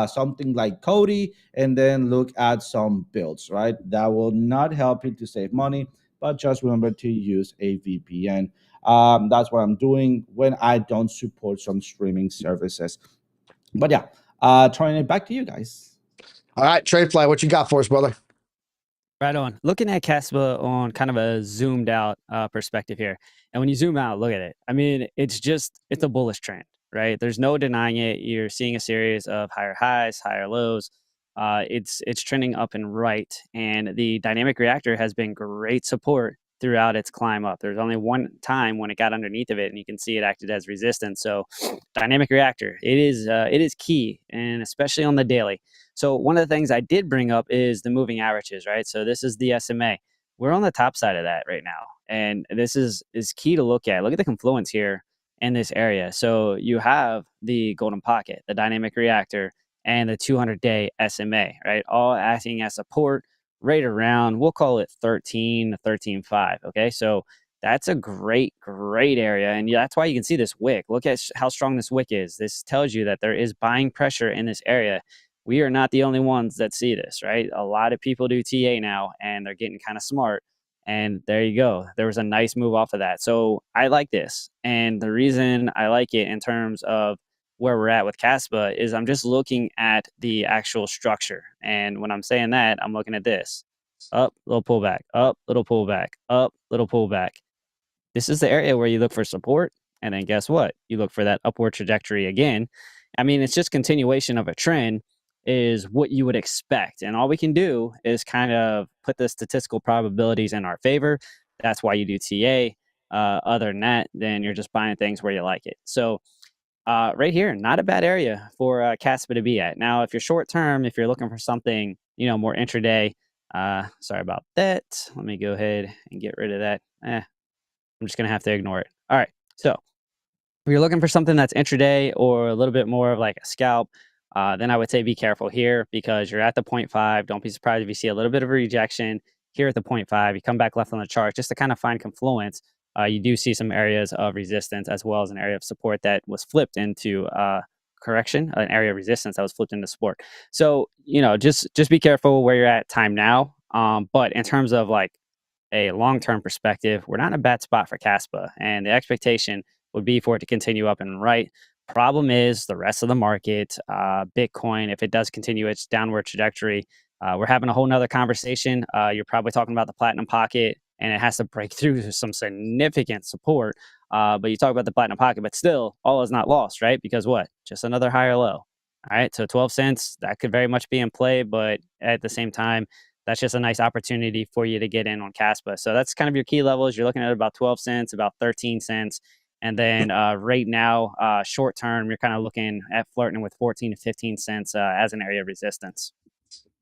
something like Cody and then look at some builds, right? That will not help you to save money, but just remember to use a VPN. That's what I'm doing when I don't support some streaming services. But yeah, turning it back to you guys. All right, Tradefly, what you got for us, brother? Right on. Looking at Caspa on kind of a zoomed out perspective here. And when you zoom out, look at it. I mean, it's a bullish trend, right? There's no denying it. You're seeing a series of higher highs, higher lows. It's trending up and right. And the dynamic reactor has been great support throughout its climb up. There's only one time when it got underneath of it, and you can see it acted as resistance. So dynamic reactor, it is key, and especially on the daily. So one of the things I did bring up is the moving averages, right? So this is the SMA. We're on the top side of that right now. And this is key to look at. Look at the confluence here in this area. So you have the golden pocket, the dynamic reactor, and the 200-day SMA, right? All acting as support right around, we'll call it 13 to 13.5, okay? So that's a great area. And that's why you can see this wick. Look at how strong this wick is. This tells you that there is buying pressure in this area. We are not the only ones that see this, right? A lot of people do TA now, and they're getting kind of smart. And there you go. There was a nice move off of that. So I like this. And the reason I like it in terms of where we're at with Caspa is I'm just looking at the actual structure. And when I'm saying that, I'm looking at this. Up, little pullback, up, little pullback, up, little pullback. This is the area where you look for support. And then guess what? You look for that upward trajectory again. I mean, it's just continuation of a trend is what you would expect. And all we can do is kind of put the statistical probabilities in our favor. That's why you do TA. Other than that, then you're just buying things where you like it. So right here, not a bad area for Caspa to be at. Now, if you're short term, if you're looking for something, more intraday, sorry about that. Let me go ahead and get rid of that. I'm just going to have to ignore it. All right. So if you're looking for something that's intraday or a little bit more of like a scalp, then I would say be careful here because you're at the 0.5. Don't be surprised if you see a little bit of a rejection here at the 0.5. You come back left on the chart just to kind of find confluence. You do see some areas of resistance as well as an area of support that was flipped into correction, an area of resistance that was flipped into support. So, just be careful where you're at time now. But in terms of like a long-term perspective, we're not in a bad spot for Caspa, and the expectation would be for it to continue up and right. Problem is the rest of the market, Bitcoin, if it does continue its downward trajectory, we're having a whole nother conversation. You're probably talking about the platinum pocket, and it has to break through some significant support. But you talk about the platinum pocket, but still, all is not lost, right? Because what? Just another higher low. All right, so 12 cents, that could very much be in play, but at the same time, that's just a nice opportunity for you to get in on Caspa. So that's kind of your key levels. You're looking at about 12 cents, about 13 cents. And then right now, short term, you're kind of looking at flirting with 14 to 15 cents as an area of resistance.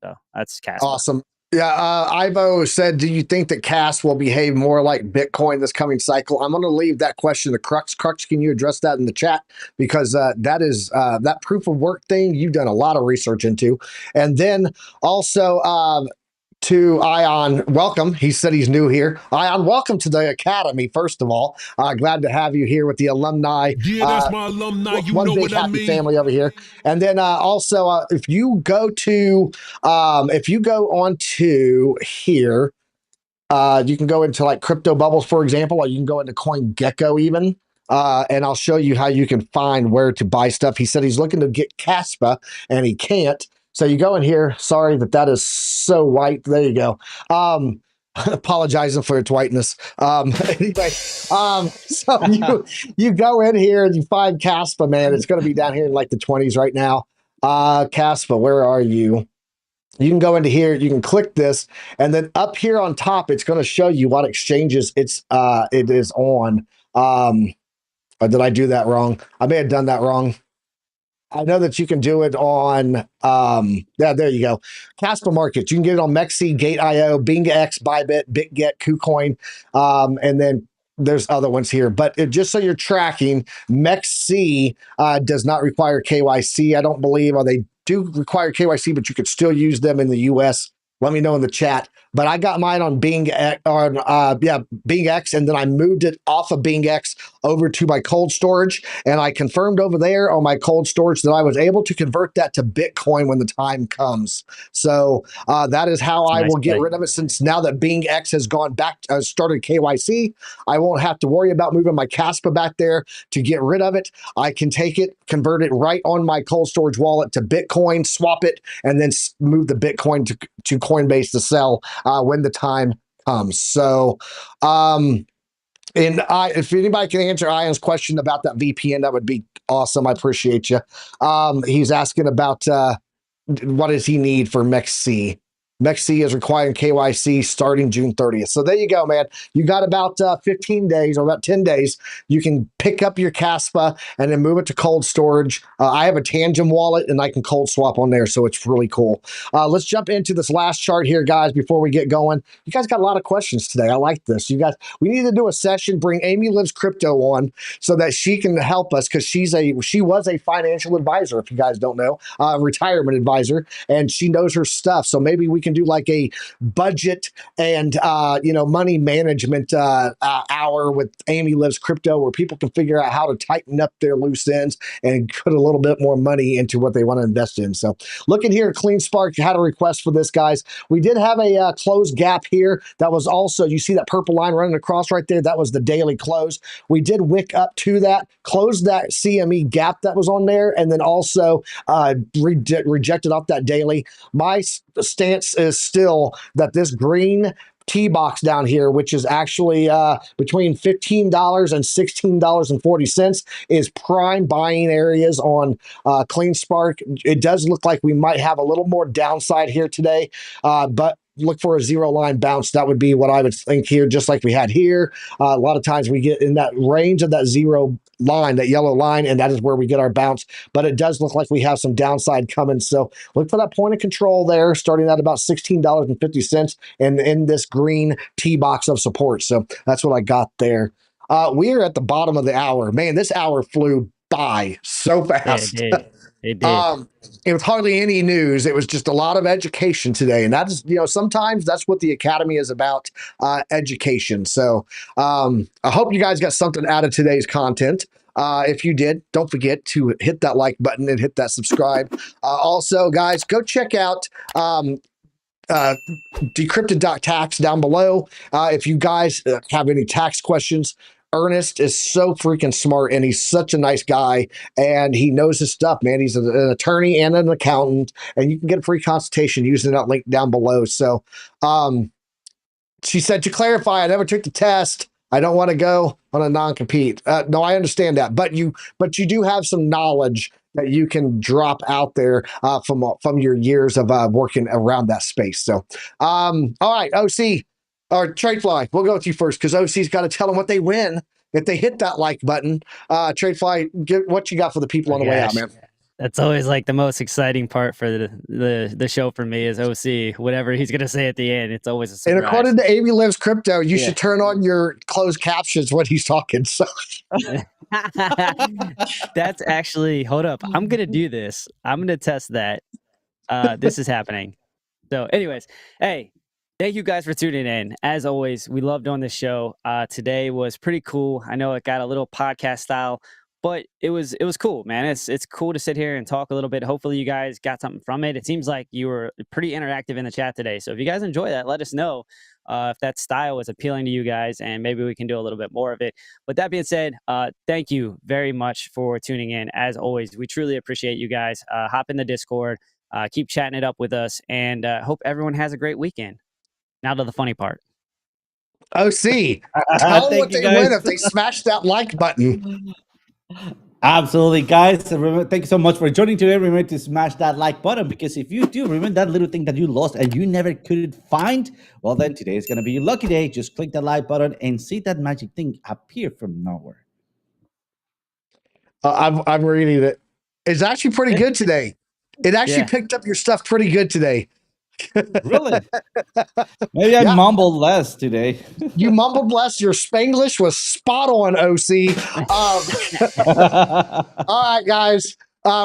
So that's Casper. Awesome. Yeah, Ivo said, do you think that CAS will behave more like Bitcoin this coming cycle? I'm going to leave that question to Crux. Crux, can you address that in the chat? Because that is that proof of work thing you've done a lot of research into. And then also to Ion, welcome. He said he's new here. Ion, welcome to the Academy, first of all. Glad to have you here with the alumni. Yeah, that's my alumni. You one know big what I happy mean. family over here. And then also, if you go on to here, you can go into like Crypto Bubbles, for example, or you can go into CoinGecko even. And I'll show you how you can find where to buy stuff. He said he's looking to get Caspa and he can't. So you go in here. Sorry that is so white. There you go. Apologizing for its whiteness. Anyway, so you go in here and you find Caspa, man. It's going to be down here in like the 20s right now. Caspa, where are you? You can go into here, you can click this, and then up here on top, it's going to show you what exchanges it is on. Or did I do that wrong? I may have done that wrong. I know that you can do it on, yeah, there you go. Caspa Markets. You can get it on Mexi, Gate.io, BingX, Bybit, BitGet, KuCoin, and then there's other ones here. But just so you're tracking, Mexi does not require KYC, I don't believe, or they do require KYC, but you could still use them in the US. Let me know in the chat. But I got mine on BingX, BingX, and then I moved it off of BingX over to my cold storage, and I confirmed over there on my cold storage that I was able to convert that to Bitcoin when the time comes. So that is how I will get rid of it. Since now that BingX has gone back, started KYC, I won't have to worry about moving my Caspa back there to get rid of it. I can take it, convert it right on my cold storage wallet to Bitcoin, swap it, and then move the Bitcoin to Coinbase to sell when the time comes. So, if anybody can answer Ian's question about that VPN, that would be awesome. I appreciate you. He's asking about what does he need for Mexi? Mexi is requiring KYC starting June 30th. So there you go, man. You got about 15 days or about 10 days. You can pick up your Caspa and then move it to cold storage. I have a Tangent wallet and I can cold swap on there. So it's really cool. Let's jump into this last chart here, guys, before we get going. You guys got a lot of questions today. I like this. You guys, we need to do a session, bring Amy Lives Crypto on so that she can help us because she was a financial advisor, if you guys don't know, retirement advisor, and she knows her stuff. So maybe we can do like a budget and money management hour with Amy Lives Crypto, where people can figure out how to tighten up their loose ends and put a little bit more money into what they want to invest in. So looking here at Clean Spark, had a request for this, guys. We did have a closed gap here. That was also, you see that purple line running across right there? That was the daily close. We did wick up to that, closed that CME gap that was on there, and then also rejected off that daily. My stance is still that this green T-box down here, which is actually between $15 and $16.40, is prime buying areas on Clean Spark. It does look like we might have a little more downside here today, but look for a zero line bounce. That would be what I would think here, just like we had here. A lot of times we get in that range of that zero line, that yellow line, and that is where we get our bounce. But it does look like we have some downside coming. So look for that point of control there, starting at about $16.50 and in this green T box of support. So that's what I got there. We are at the bottom of the hour. Man, this hour flew by so fast. Yeah, it did. It was hardly any news. It was just a lot of education today. And that is, sometimes that's what the Academy is about, education. So I hope you guys got something out of today's content. If you did, don't forget to hit that like button and hit that subscribe. Also, guys, go check out decrypted.tax down below. If you guys have any tax questions, Ernest is so freaking smart and he's such a nice guy and he knows his stuff, man. He's an attorney and an accountant, and you can get a free consultation using that link down below. So she said, to clarify, I never took the test. I don't want to go on a non-compete. No, I understand that, but you do have some knowledge that you can drop out there from your years of working around that space. So, all right, OC or TradeFly, we'll go with you first because OC's got to tell them what they win if they hit that like button. Tradefly, what you got for the people on the way out, man? That's always like the most exciting part for the show for me is OC. Whatever he's gonna say at the end, it's always a surprise. And according to Amy Lives Crypto, you should turn on your closed captions when he's talking. So that's actually, hold up. I'm gonna do this. I'm gonna test that. This is happening. So, anyways, hey, thank you guys for tuning in. As always, we love doing this show. Today was pretty cool. I know it got a little podcast style, but it was cool, man. It's cool to sit here and talk a little bit. Hopefully you guys got something from it. It seems like you were pretty interactive in the chat today. So if you guys enjoy that, let us know if that style is appealing to you guys, and maybe we can do a little bit more of it. But that being said, thank you very much for tuning in. As always, we truly appreciate you guys. Hop in the Discord, keep chatting it up with us, and hope everyone has a great weekend. Now to the funny part. OC, tell them what they win if they smash that like button. Absolutely, guys. Remember, thank you so much for joining today. Remember to smash that like button, because if you do, remember that little thing that you lost and you never could find, well, then today is going to be your lucky day. Just click that like button and see that magic thing appear from nowhere. I'm reading it. It's actually pretty good today. It actually picked up your stuff pretty good today. Really? Maybe I mumbled less today. You mumbled less. Your Spanglish was spot on, OC. All right, guys.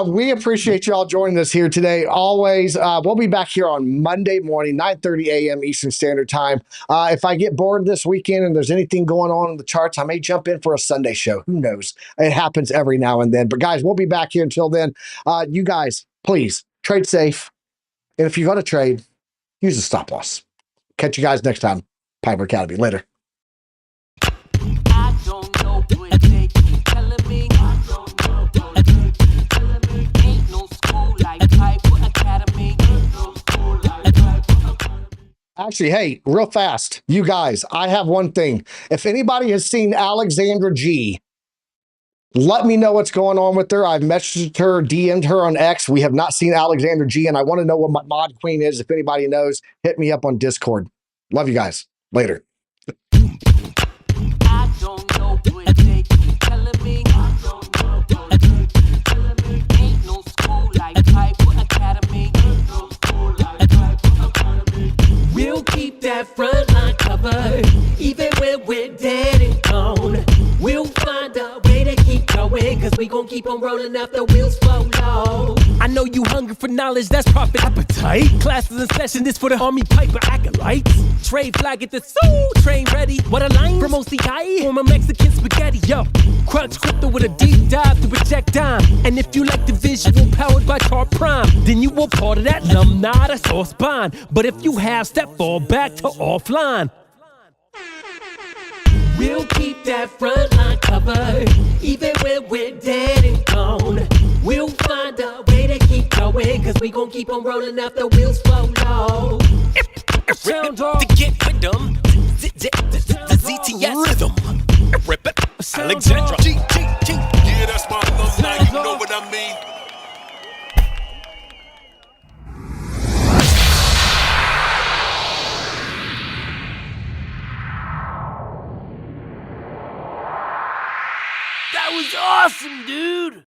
We appreciate y'all joining us here today. Always, we'll be back here on Monday morning, 9:30 a.m. Eastern Standard Time. If I get bored this weekend and there's anything going on in the charts, I may jump in for a Sunday show. Who knows? It happens every now and then. But guys, we'll be back here until then. You guys, please trade safe. And if you're going to trade, use a stop loss. Catch you guys next time. Piper Academy. Later. I don't know what they keep telling me. I don't know what they keep telling me. Ain't no school like Piper Academy. Ain't no school like Piper Academy. Actually, hey, real fast, you guys, I have one thing. If anybody has seen Alexandra G, let me know what's going on with her. I've messaged her, DM'd her on X. We have not seen Alexandra G, and I want to know what my mod queen is. If anybody knows, hit me up on Discord. Love you guys. Later. I don't know what they keep telling me. I don't know what they keep telling me. Ain't no school like Piper Academy. Ain't no school like Piper Academy. We'll keep that front line covered, even when we're dead and gone. We'll find a way to keep going, cause we gon' keep on rolling after the wheels fall off. I know you hungry for knowledge, that's profit appetite. Classes in session, this for the Army Piper acolytes. Trade flag at the soul, train ready. What a line from OCI, former Mexican spaghetti. Yo, crunch crypto with a deep dive to project dime. And if you like the visual powered by Chart Prime, then you were part of that alumni, that's all spine. But if you have step, fall back to offline. We'll keep that front line covered, even when we're dead and gone. We'll find a way to keep going, cause we gon' keep on rolling after wheels fall off. Sound off. To get rhythm, the ZTS rhythm. Rip it, Alexandra. Yeah, that's my alumni, you know what I mean? That was awesome, dude!